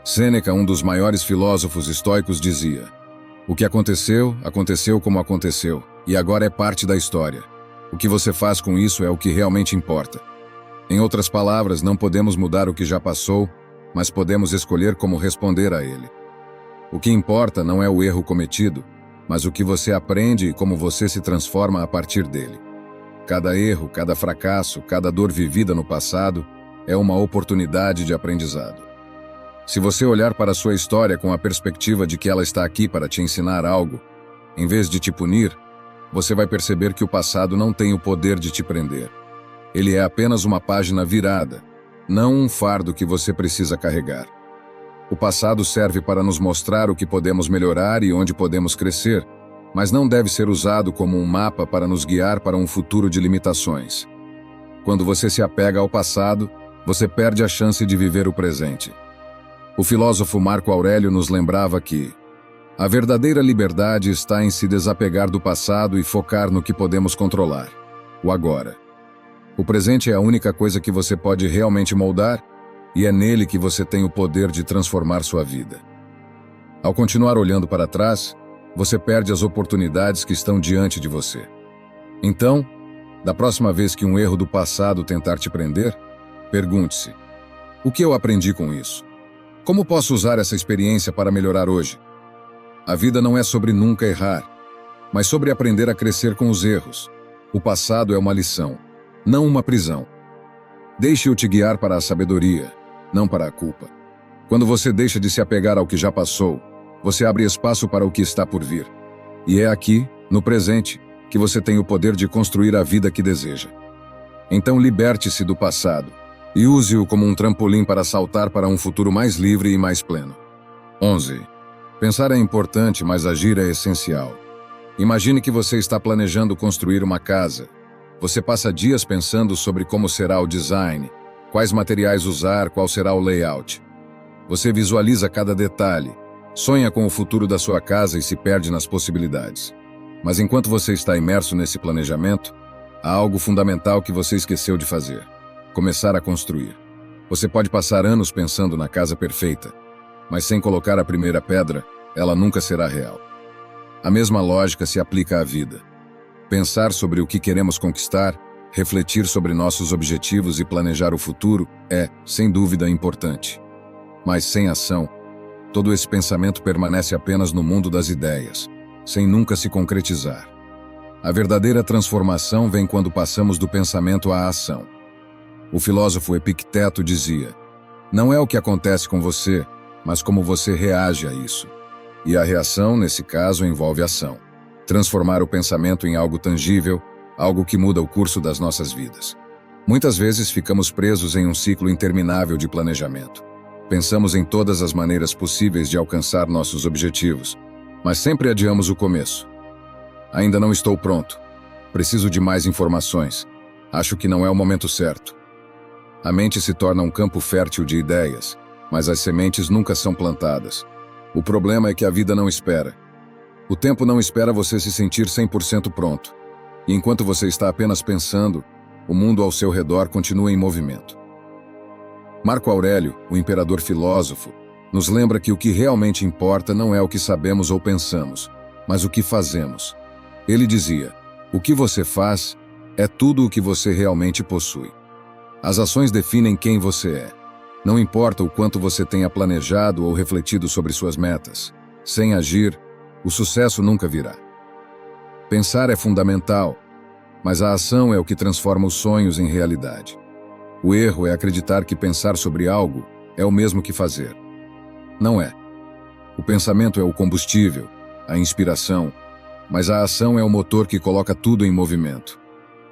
Sêneca, um dos maiores filósofos estoicos, dizia: "O que aconteceu, aconteceu como aconteceu, e agora é parte da história. O que você faz com isso é o que realmente importa." Em outras palavras, não podemos mudar o que já passou, mas podemos escolher como responder a ele. O que importa não é o erro cometido, mas o que você aprende e como você se transforma a partir dele. Cada erro, cada fracasso, cada dor vivida no passado é uma oportunidade de aprendizado. Se você olhar para a sua história com a perspectiva de que ela está aqui para te ensinar algo, em vez de te punir, você vai perceber que o passado não tem o poder de te prender. Ele é apenas uma página virada, não um fardo que você precisa carregar. O passado serve para nos mostrar o que podemos melhorar e onde podemos crescer, mas não deve ser usado como um mapa para nos guiar para um futuro de limitações. Quando você se apega ao passado, você perde a chance de viver o presente. O filósofo Marco Aurélio nos lembrava que a verdadeira liberdade está em se desapegar do passado e focar no que podemos controlar, o agora. O presente é a única coisa que você pode realmente moldar, e é nele que você tem o poder de transformar sua vida. Ao continuar olhando para trás, você perde as oportunidades que estão diante de você. Então, da próxima vez que um erro do passado tentar te prender, pergunte-se: o que eu aprendi com isso? Como posso usar essa experiência para melhorar hoje? A vida não é sobre nunca errar, mas sobre aprender a crescer com os erros. O passado é uma lição, não uma prisão. Deixe-o te guiar para a sabedoria, não para a culpa. Quando você deixa de se apegar ao que já passou, você abre espaço para o que está por vir. E é aqui, no presente, que você tem o poder de construir a vida que deseja. Então liberte-se do passado e use-o como um trampolim para saltar para um futuro mais livre e mais pleno. 11. Pensar é importante, mas agir é essencial. Imagine que você está planejando construir uma casa. Você passa dias pensando sobre como será o design, quais materiais usar, qual será o layout. Você visualiza cada detalhe, sonha com o futuro da sua casa e se perde nas possibilidades. Mas enquanto você está imerso nesse planejamento, há algo fundamental que você esqueceu de fazer: começar a construir. Você pode passar anos pensando na casa perfeita, mas sem colocar a primeira pedra, ela nunca será real. A mesma lógica se aplica à vida. Pensar sobre o que queremos conquistar, refletir sobre nossos objetivos e planejar o futuro é, sem dúvida, importante. Mas sem ação, todo esse pensamento permanece apenas no mundo das ideias, sem nunca se concretizar. A verdadeira transformação vem quando passamos do pensamento à ação. O filósofo Epicteto dizia: não é o que acontece com você, mas como você reage a isso. E a reação, nesse caso, envolve ação. Transformar o pensamento em algo tangível, algo que muda o curso das nossas vidas. Muitas vezes ficamos presos em um ciclo interminável de planejamento. Pensamos em todas as maneiras possíveis de alcançar nossos objetivos, mas sempre adiamos o começo. Ainda não estou pronto. Preciso de mais informações. Acho que não é o momento certo. A mente se torna um campo fértil de ideias, mas as sementes nunca são plantadas. O problema é que a vida não espera. O tempo não espera você se sentir 100% pronto. E enquanto você está apenas pensando, o mundo ao seu redor continua em movimento. Marco Aurélio, o imperador filósofo, nos lembra que o que realmente importa não é o que sabemos ou pensamos, mas o que fazemos. Ele dizia: o que você faz é tudo o que você realmente possui. As ações definem quem você é. Não importa o quanto você tenha planejado ou refletido sobre suas metas. Sem agir, o sucesso nunca virá. Pensar é fundamental, mas a ação é o que transforma os sonhos em realidade. O erro é acreditar que pensar sobre algo é o mesmo que fazer. Não é. O pensamento é o combustível, a inspiração, mas a ação é o motor que coloca tudo em movimento.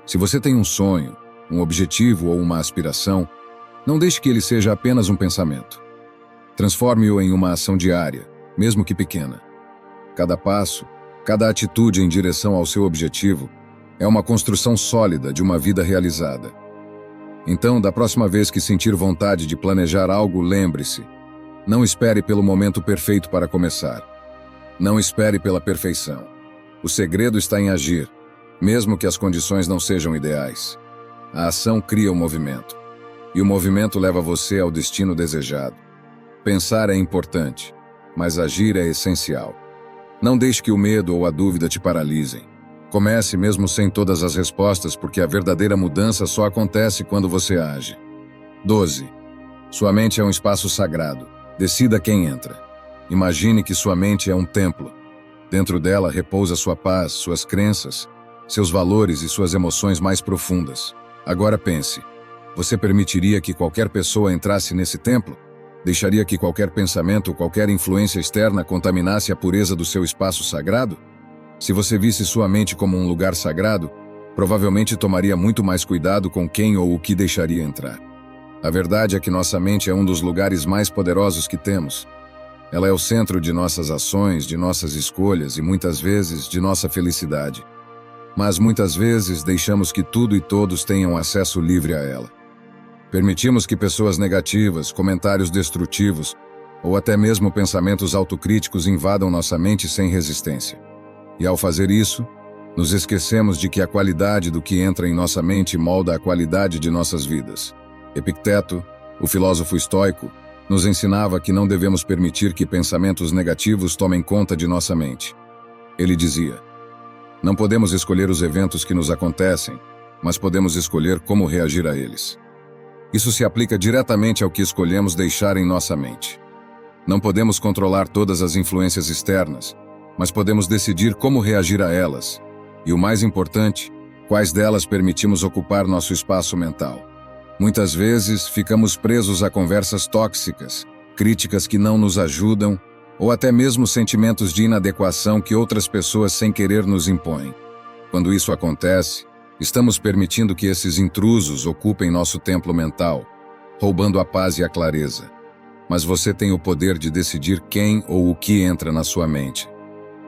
Se você tem um sonho, um objetivo ou uma aspiração, não deixe que ele seja apenas um pensamento. Transforme-o em uma ação diária, mesmo que pequena. Cada passo, cada atitude em direção ao seu objetivo é uma construção sólida de uma vida realizada. Então, da próxima vez que sentir vontade de planejar algo, lembre-se: não espere pelo momento perfeito para começar. Não espere pela perfeição. O segredo está em agir, mesmo que as condições não sejam ideais. A ação cria o movimento. E o movimento leva você ao destino desejado. Pensar é importante, mas agir é essencial. Não deixe que o medo ou a dúvida te paralisem. Comece mesmo sem todas as respostas, porque a verdadeira mudança só acontece quando você age. 12. Sua mente é um espaço sagrado. Decida quem entra. Imagine que sua mente é um templo. Dentro dela repousa sua paz, suas crenças, seus valores e suas emoções mais profundas. Agora pense: você permitiria que qualquer pessoa entrasse nesse templo? Deixaria que qualquer pensamento ou qualquer influência externa contaminasse a pureza do seu espaço sagrado? Se você visse sua mente como um lugar sagrado, provavelmente tomaria muito mais cuidado com quem ou o que deixaria entrar. A verdade é que nossa mente é um dos lugares mais poderosos que temos. Ela é o centro de nossas ações, de nossas escolhas e, muitas vezes, de nossa felicidade. Mas, muitas vezes, deixamos que tudo e todos tenham acesso livre a ela. Permitimos que pessoas negativas, comentários destrutivos ou até mesmo pensamentos autocríticos invadam nossa mente sem resistência. E ao fazer isso, nos esquecemos de que a qualidade do que entra em nossa mente molda a qualidade de nossas vidas. Epicteto, o filósofo estoico, nos ensinava que não devemos permitir que pensamentos negativos tomem conta de nossa mente. Ele dizia: não podemos escolher os eventos que nos acontecem, mas podemos escolher como reagir a eles. Isso se aplica diretamente ao que escolhemos deixar em nossa mente. Não podemos controlar todas as influências externas, mas podemos decidir como reagir a elas. E o mais importante, quais delas permitimos ocupar nosso espaço mental. Muitas vezes, ficamos presos a conversas tóxicas, críticas que não nos ajudam, ou até mesmo sentimentos de inadequação que outras pessoas sem querer nos impõem. Quando isso acontece, estamos permitindo que esses intrusos ocupem nosso templo mental, roubando a paz e a clareza. Mas você tem o poder de decidir quem ou o que entra na sua mente.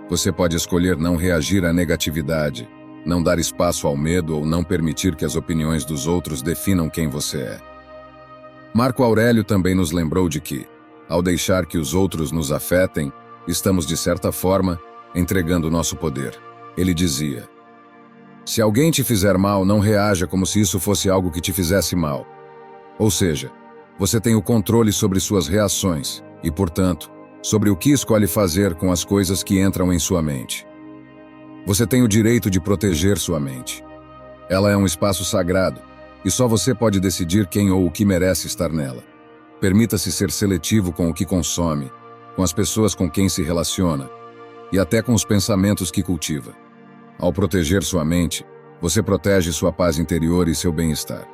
Você pode escolher não reagir à negatividade, não dar espaço ao medo ou não permitir que as opiniões dos outros definam quem você é. Marco Aurélio também nos lembrou de que, ao deixar que os outros nos afetem, estamos, de certa forma, entregando nosso poder. Ele dizia: se alguém te fizer mal, não reaja como se isso fosse algo que te fizesse mal. Ou seja, você tem o controle sobre suas reações e, portanto, sobre o que escolhe fazer com as coisas que entram em sua mente. Você tem o direito de proteger sua mente. Ela é um espaço sagrado, e só você pode decidir quem ou o que merece estar nela. Permita-se ser seletivo com o que consome, com as pessoas com quem se relaciona, e até com os pensamentos que cultiva. Ao proteger sua mente, você protege sua paz interior e seu bem-estar.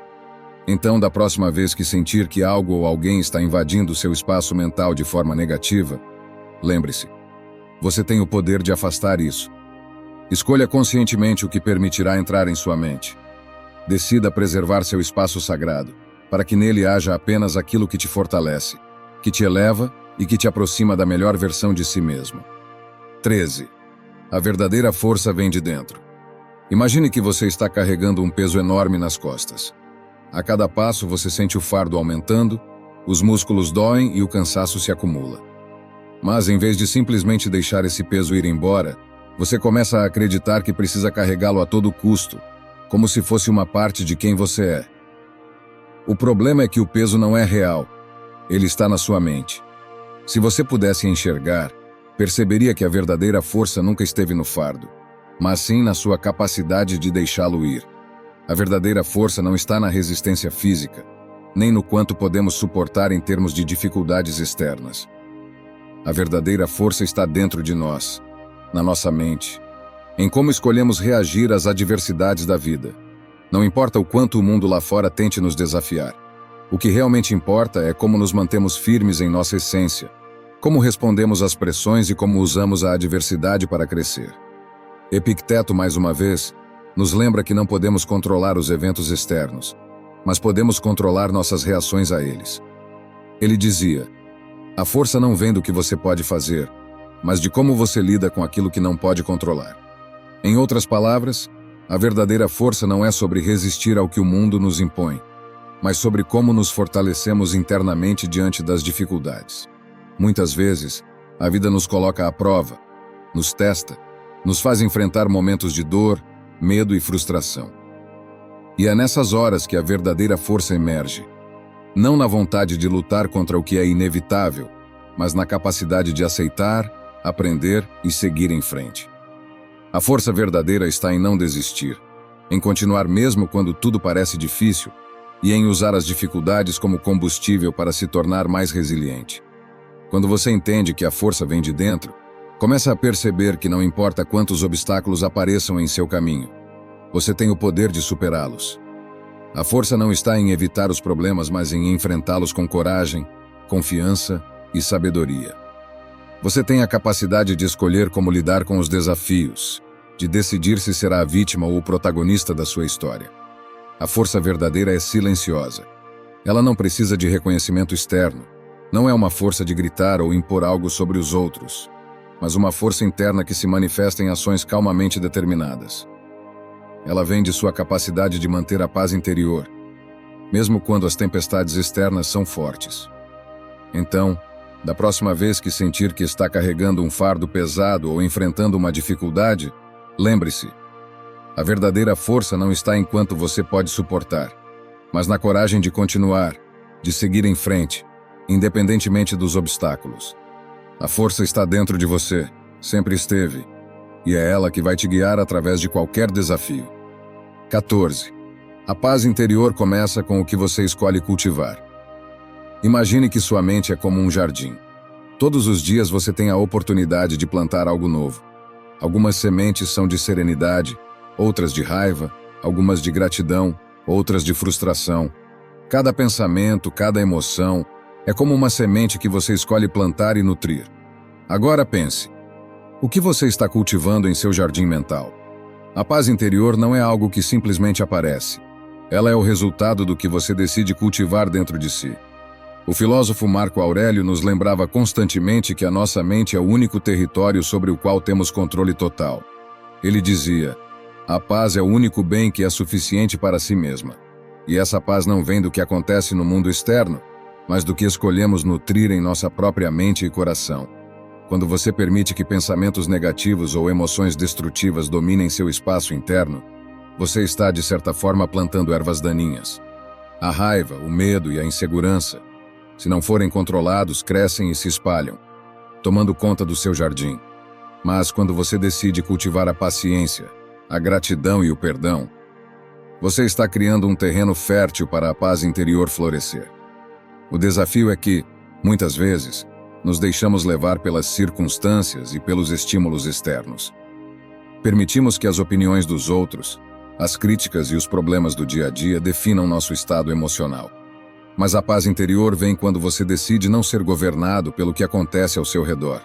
Então, da próxima vez que sentir que algo ou alguém está invadindo seu espaço mental de forma negativa, lembre-se, você tem o poder de afastar isso. Escolha conscientemente o que permitirá entrar em sua mente. Decida preservar seu espaço sagrado, para que nele haja apenas aquilo que te fortalece, que te eleva e que te aproxima da melhor versão de si mesmo. 13. A verdadeira força vem de dentro. Imagine que você está carregando um peso enorme nas costas. A cada passo você sente o fardo aumentando, os músculos doem e o cansaço se acumula. Mas em vez de simplesmente deixar esse peso ir embora, você começa a acreditar que precisa carregá-lo a todo custo, como se fosse uma parte de quem você é. O problema é que o peso não é real, ele está na sua mente. Se você pudesse enxergar, perceberia que a verdadeira força nunca esteve no fardo, mas sim na sua capacidade de deixá-lo ir. A verdadeira força não está na resistência física, nem no quanto podemos suportar em termos de dificuldades externas. A verdadeira força está dentro de nós, na nossa mente, em como escolhemos reagir às adversidades da vida. Não importa o quanto o mundo lá fora tente nos desafiar. O que realmente importa é como nos mantemos firmes em nossa essência, como respondemos às pressões e como usamos a adversidade para crescer. Epicteto, mais uma vez, nos lembra que não podemos controlar os eventos externos, mas podemos controlar nossas reações a eles. Ele dizia: a força não vem do que você pode fazer, mas de como você lida com aquilo que não pode controlar. Em outras palavras, a verdadeira força não é sobre resistir ao que o mundo nos impõe, mas sobre como nos fortalecemos internamente diante das dificuldades. Muitas vezes, a vida nos coloca à prova, nos testa, nos faz enfrentar momentos de dor, medo e frustração. E é nessas horas que a verdadeira força emerge, não na vontade de lutar contra o que é inevitável, mas na capacidade de aceitar, aprender e seguir em frente. A força verdadeira está em não desistir, em continuar mesmo quando tudo parece difícil e em usar as dificuldades como combustível para se tornar mais resiliente. Quando você entende que a força vem de dentro, começa a perceber que não importa quantos obstáculos apareçam em seu caminho, você tem o poder de superá-los. A força não está em evitar os problemas, mas em enfrentá-los com coragem, confiança e sabedoria. Você tem a capacidade de escolher como lidar com os desafios, de decidir se será a vítima ou o protagonista da sua história. A força verdadeira é silenciosa. Ela não precisa de reconhecimento externo. Não é uma força de gritar ou impor algo sobre os outros, mas uma força interna que se manifesta em ações calmamente determinadas. Ela vem de sua capacidade de manter a paz interior, mesmo quando as tempestades externas são fortes. Então, da próxima vez que sentir que está carregando um fardo pesado ou enfrentando uma dificuldade, lembre-se, a verdadeira força não está em quanto você pode suportar, mas na coragem de continuar, de seguir em frente, independentemente dos obstáculos. A força está dentro de você, sempre esteve, e é ela que vai te guiar através de qualquer desafio. 14. A paz interior começa com o que você escolhe cultivar. Imagine que sua mente é como um jardim. Todos os dias você tem a oportunidade de plantar algo novo. Algumas sementes são de serenidade, outras de raiva, algumas de gratidão, outras de frustração. Cada pensamento, cada emoção, é como uma semente que você escolhe plantar e nutrir. Agora pense: o que você está cultivando em seu jardim mental? A paz interior não é algo que simplesmente aparece. Ela é o resultado do que você decide cultivar dentro de si. O filósofo Marco Aurélio nos lembrava constantemente que a nossa mente é o único território sobre o qual temos controle total. Ele dizia: a paz é o único bem que é suficiente para si mesma. E essa paz não vem do que acontece no mundo externo, mas do que escolhemos nutrir em nossa própria mente e coração. Quando você permite que pensamentos negativos ou emoções destrutivas dominem seu espaço interno, você está, de certa forma, plantando ervas daninhas. A raiva, o medo e a insegurança, se não forem controlados, crescem e se espalham, tomando conta do seu jardim. Mas quando você decide cultivar a paciência, a gratidão e o perdão, você está criando um terreno fértil para a paz interior florescer. O desafio é que, muitas vezes, nos deixamos levar pelas circunstâncias e pelos estímulos externos. Permitimos que as opiniões dos outros, as críticas e os problemas do dia a dia definam nosso estado emocional. Mas a paz interior vem quando você decide não ser governado pelo que acontece ao seu redor.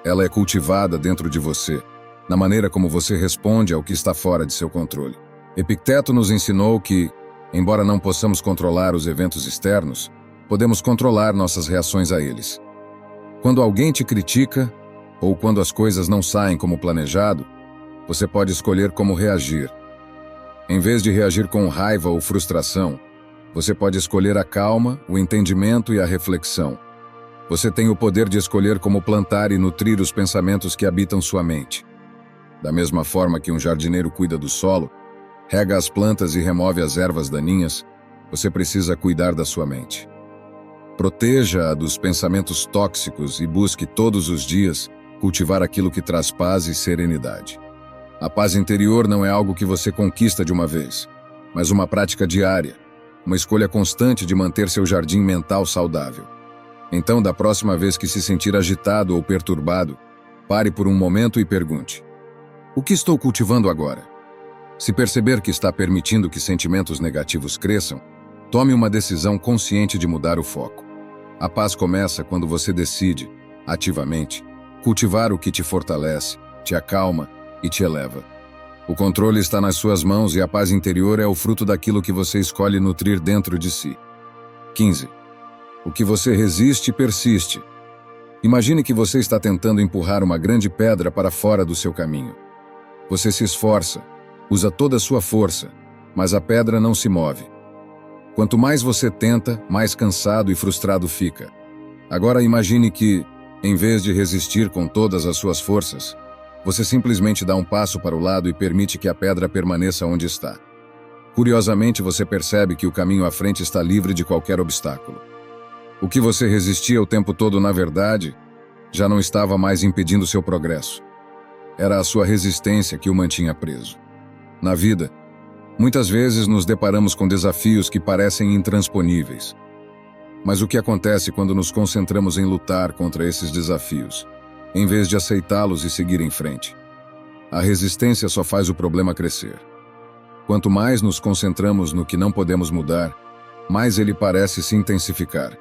Ela é cultivada dentro de você, na maneira como você responde ao que está fora de seu controle. Epicteto nos ensinou que, embora não possamos controlar os eventos externos, podemos controlar nossas reações a eles. Quando alguém te critica, ou quando as coisas não saem como planejado, você pode escolher como reagir. Em vez de reagir com raiva ou frustração, você pode escolher a calma, o entendimento e a reflexão. Você tem o poder de escolher como plantar e nutrir os pensamentos que habitam sua mente. Da mesma forma que um jardineiro cuida do solo, rega as plantas e remove as ervas daninhas, você precisa cuidar da sua mente. Proteja-a dos pensamentos tóxicos e busque todos os dias cultivar aquilo que traz paz e serenidade. A paz interior não é algo que você conquista de uma vez, mas uma prática diária, uma escolha constante de manter seu jardim mental saudável. Então, da próxima vez que se sentir agitado ou perturbado, pare por um momento e pergunte: o que estou cultivando agora? Se perceber que está permitindo que sentimentos negativos cresçam, tome uma decisão consciente de mudar o foco. A paz começa quando você decide, ativamente, cultivar o que te fortalece, te acalma e te eleva. O controle está nas suas mãos e a paz interior é o fruto daquilo que você escolhe nutrir dentro de si. 15. O que você resiste, persiste. Imagine que você está tentando empurrar uma grande pedra para fora do seu caminho. Você se esforça, usa toda a sua força, mas a pedra não se move. Quanto mais você tenta, mais cansado e frustrado fica. Agora imagine que, em vez de resistir com todas as suas forças, você simplesmente dá um passo para o lado e permite que a pedra permaneça onde está. Curiosamente, você percebe que o caminho à frente está livre de qualquer obstáculo. O que você resistia o tempo todo, na verdade, já não estava mais impedindo seu progresso. Era a sua resistência que o mantinha preso. Na vida, muitas vezes nos deparamos com desafios que parecem intransponíveis. Mas o que acontece quando nos concentramos em lutar contra esses desafios, em vez de aceitá-los e seguir em frente? A resistência só faz o problema crescer. Quanto mais nos concentramos no que não podemos mudar, mais ele parece se intensificar.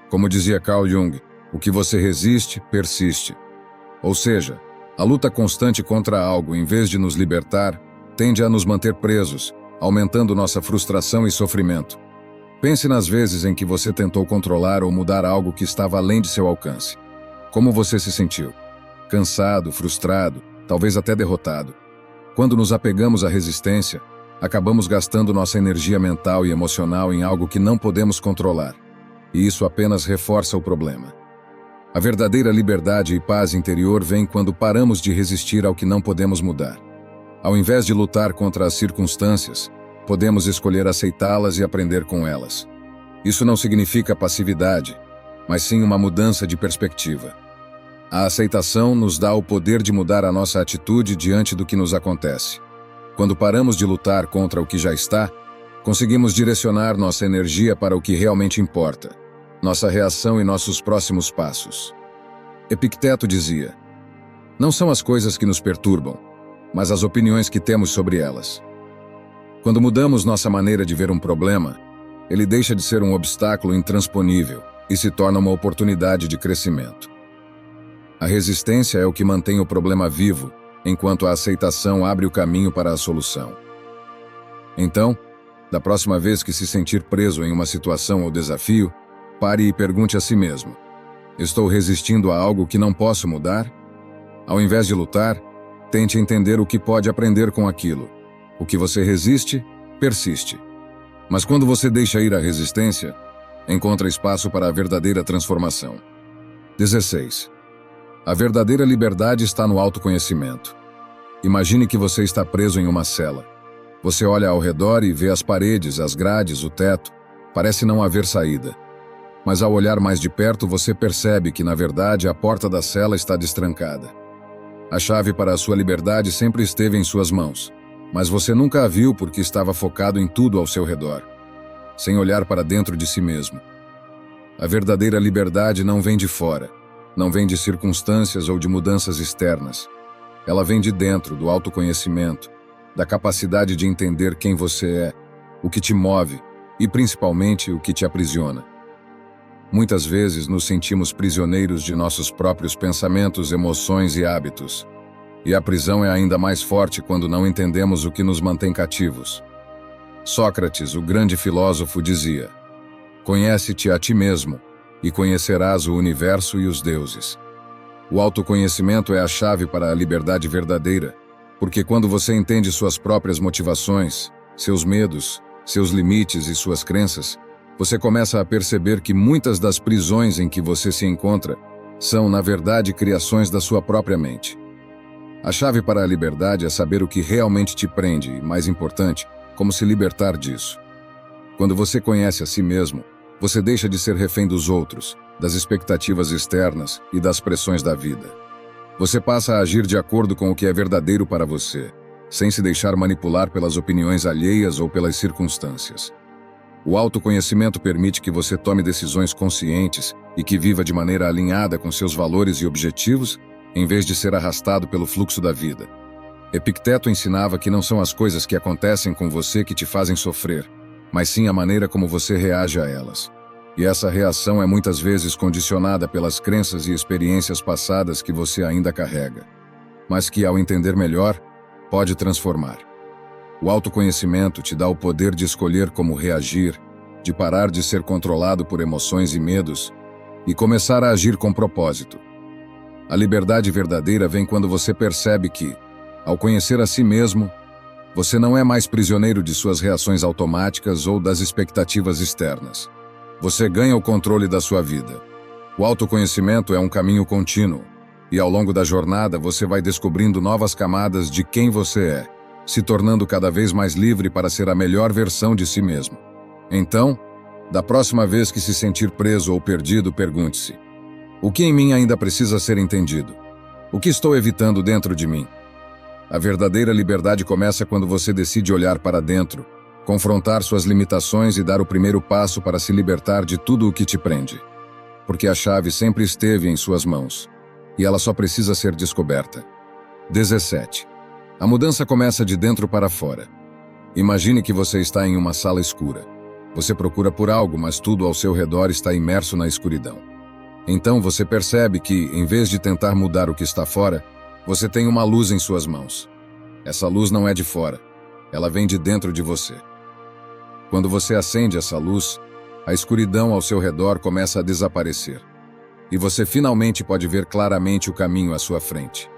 Como dizia Carl Jung, o que você resiste, persiste. Ou seja, a luta constante contra algo, em vez de nos libertar, tende a nos manter presos, aumentando nossa frustração e sofrimento. Pense nas vezes em que você tentou controlar ou mudar algo que estava além de seu alcance. Como você se sentiu? Cansado, frustrado, talvez até derrotado. Quando nos apegamos à resistência, acabamos gastando nossa energia mental e emocional em algo que não podemos controlar. E isso apenas reforça o problema. A verdadeira liberdade e paz interior vem quando paramos de resistir ao que não podemos mudar. Ao invés de lutar contra as circunstâncias, podemos escolher aceitá-las e aprender com elas. Isso não significa passividade, mas sim uma mudança de perspectiva. A aceitação nos dá o poder de mudar a nossa atitude diante do que nos acontece. Quando paramos de lutar contra o que já está, conseguimos direcionar nossa energia para o que realmente importa, nossa reação e nossos próximos passos. Epicteto dizia: não são as coisas que nos perturbam, mas as opiniões que temos sobre elas. Quando mudamos nossa maneira de ver um problema, Ele deixa de ser um obstáculo intransponível e se torna uma oportunidade de crescimento. A resistência é o que mantém o problema vivo, enquanto a aceitação abre o caminho para a solução. Então, da próxima vez que se sentir preso em uma situação ou desafio, pare e pergunte a si mesmo: estou resistindo a algo que não posso mudar? Ao invés de lutar, tente entender o que pode aprender com aquilo. O que você resiste, persiste. Mas quando você deixa ir a resistência, encontra espaço para a verdadeira transformação. 16. A verdadeira liberdade está no autoconhecimento. Imagine que você está preso em uma cela. Você olha ao redor e vê as paredes, as grades, o teto. Parece não haver saída. Mas ao olhar mais de perto, você percebe que, na verdade, a porta da cela está destrancada. A chave para a sua liberdade sempre esteve em suas mãos, mas você nunca a viu porque estava focado em tudo ao seu redor, sem olhar para dentro de si mesmo. A verdadeira liberdade não vem de fora, não vem de circunstâncias ou de mudanças externas. Ela vem de dentro, do autoconhecimento, da capacidade de entender quem você é, o que te move e, principalmente, o que te aprisiona. Muitas vezes nos sentimos prisioneiros de nossos próprios pensamentos, emoções e hábitos. E a prisão é ainda mais forte quando não entendemos o que nos mantém cativos. Sócrates, o grande filósofo, dizia: conhece-te a ti mesmo, e conhecerás o universo e os deuses. O autoconhecimento é a chave para a liberdade verdadeira, porque quando você entende suas próprias motivações, seus medos, seus limites e suas crenças, você começa a perceber que muitas das prisões em que você se encontra são, na verdade, criações da sua própria mente. A chave para a liberdade é saber o que realmente te prende e, mais importante, como se libertar disso. Quando você conhece a si mesmo, você deixa de ser refém dos outros, das expectativas externas e das pressões da vida. Você passa a agir de acordo com o que é verdadeiro para você, sem se deixar manipular pelas opiniões alheias ou pelas circunstâncias. O autoconhecimento permite que você tome decisões conscientes e que viva de maneira alinhada com seus valores e objetivos, em vez de ser arrastado pelo fluxo da vida. Epicteto ensinava que não são as coisas que acontecem com você que te fazem sofrer, mas sim a maneira como você reage a elas. E essa reação é muitas vezes condicionada pelas crenças e experiências passadas que você ainda carrega, mas que, ao entender melhor, pode transformar. O autoconhecimento te dá o poder de escolher como reagir, de parar de ser controlado por emoções e medos e começar a agir com propósito. A liberdade verdadeira vem quando você percebe que, ao conhecer a si mesmo, você não é mais prisioneiro de suas reações automáticas ou das expectativas externas. Você ganha o controle da sua vida. O autoconhecimento é um caminho contínuo, e ao longo da jornada você vai descobrindo novas camadas de quem você é, se tornando cada vez mais livre para ser a melhor versão de si mesmo. Então, da próxima vez que se sentir preso ou perdido, pergunte-se: o que em mim ainda precisa ser entendido? O que estou evitando dentro de mim? A verdadeira liberdade começa quando você decide olhar para dentro, confrontar suas limitações e dar o primeiro passo para se libertar de tudo o que te prende. Porque a chave sempre esteve em suas mãos, e ela só precisa ser descoberta. 17. A mudança começa de dentro para fora. Imagine que você está em uma sala escura. Você procura por algo, mas tudo ao seu redor está imerso na escuridão. Então você percebe que, em vez de tentar mudar o que está fora, você tem uma luz em suas mãos. Essa luz não é de fora, ela vem de dentro de você. Quando você acende essa luz, a escuridão ao seu redor começa a desaparecer. E você finalmente pode ver claramente o caminho à sua frente.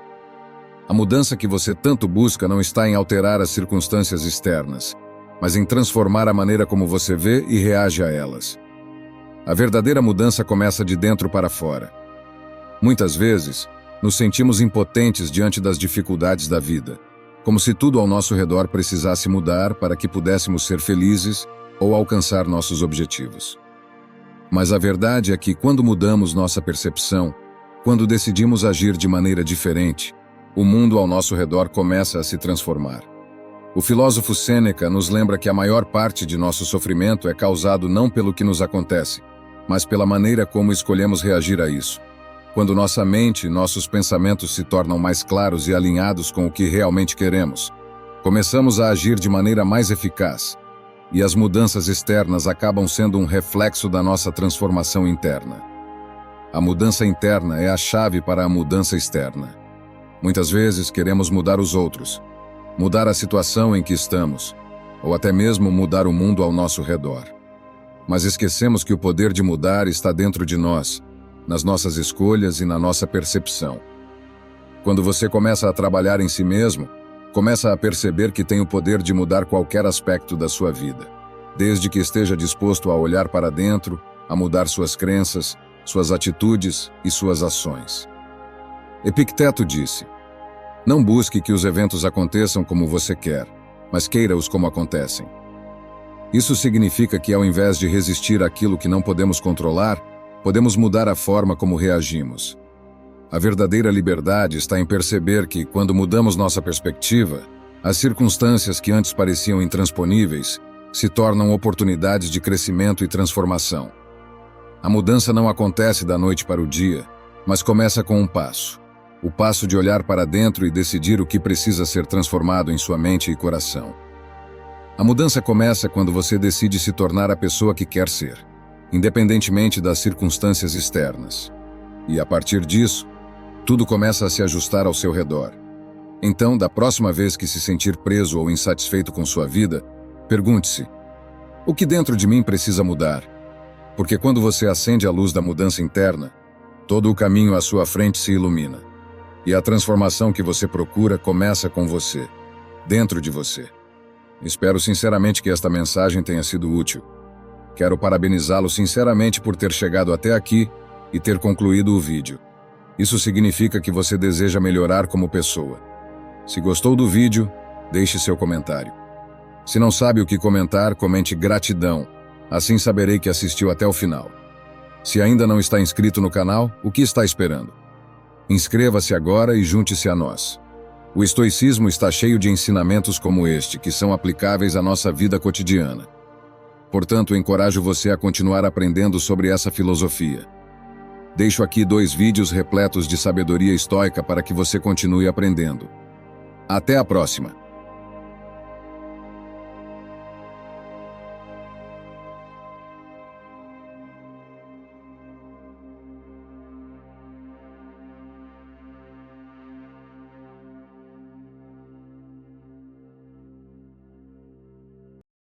A mudança que você tanto busca não está em alterar as circunstâncias externas, mas em transformar a maneira como você vê e reage a elas. A verdadeira mudança começa de dentro para fora. Muitas vezes, nos sentimos impotentes diante das dificuldades da vida, como se tudo ao nosso redor precisasse mudar para que pudéssemos ser felizes ou alcançar nossos objetivos. Mas a verdade é que quando mudamos nossa percepção, quando decidimos agir de maneira diferente, o mundo ao nosso redor começa a se transformar. O filósofo Sêneca nos lembra que a maior parte de nosso sofrimento é causado não pelo que nos acontece, mas pela maneira como escolhemos reagir a isso. Quando nossa mente e nossos pensamentos se tornam mais claros e alinhados com o que realmente queremos, começamos a agir de maneira mais eficaz. e as mudanças externas acabam sendo um reflexo da nossa transformação interna. A mudança interna é a chave para a mudança externa. Muitas vezes queremos mudar os outros, mudar a situação em que estamos, ou até mesmo mudar o mundo ao nosso redor. Mas esquecemos que o poder de mudar está dentro de nós, nas nossas escolhas e na nossa percepção. Quando você começa a trabalhar em si mesmo, começa a perceber que tem o poder de mudar qualquer aspecto da sua vida, desde que esteja disposto a olhar para dentro, a mudar suas crenças, suas atitudes e suas ações. Epicteto disse: "Não busque que os eventos aconteçam como você quer, mas queira-os como acontecem." Isso significa que, ao invés de resistir àquilo que não podemos controlar, podemos mudar a forma como reagimos. A verdadeira liberdade está em perceber que, quando mudamos nossa perspectiva, as circunstâncias que antes pareciam intransponíveis se tornam oportunidades de crescimento e transformação. A mudança não acontece da noite para o dia, mas começa com um passo. O passo de olhar para dentro e decidir o que precisa ser transformado em sua mente e coração. A mudança começa quando você decide se tornar a pessoa que quer ser, independentemente das circunstâncias externas. E a partir disso, tudo começa a se ajustar ao seu redor. Então, da próxima vez que se sentir preso ou insatisfeito com sua vida, pergunte-se: o que dentro de mim precisa mudar? Porque quando você acende a luz da mudança interna, todo o caminho à sua frente se ilumina. E a transformação que você procura começa com você, dentro de você. Espero sinceramente que esta mensagem tenha sido útil. Quero parabenizá-lo sinceramente por ter chegado até aqui e ter concluído o vídeo. Isso significa que você deseja melhorar como pessoa. Se gostou do vídeo, deixe seu comentário. Se não sabe o que comentar, comente gratidão. Assim saberei que assistiu até o final. Se ainda não está inscrito no canal, o que está esperando? Inscreva-se agora e junte-se a nós. O estoicismo está cheio de ensinamentos como este, que são aplicáveis à nossa vida cotidiana. Portanto, encorajo você a continuar aprendendo sobre essa filosofia. Deixo aqui 2 vídeos repletos de sabedoria estoica para que você continue aprendendo. Até a próxima!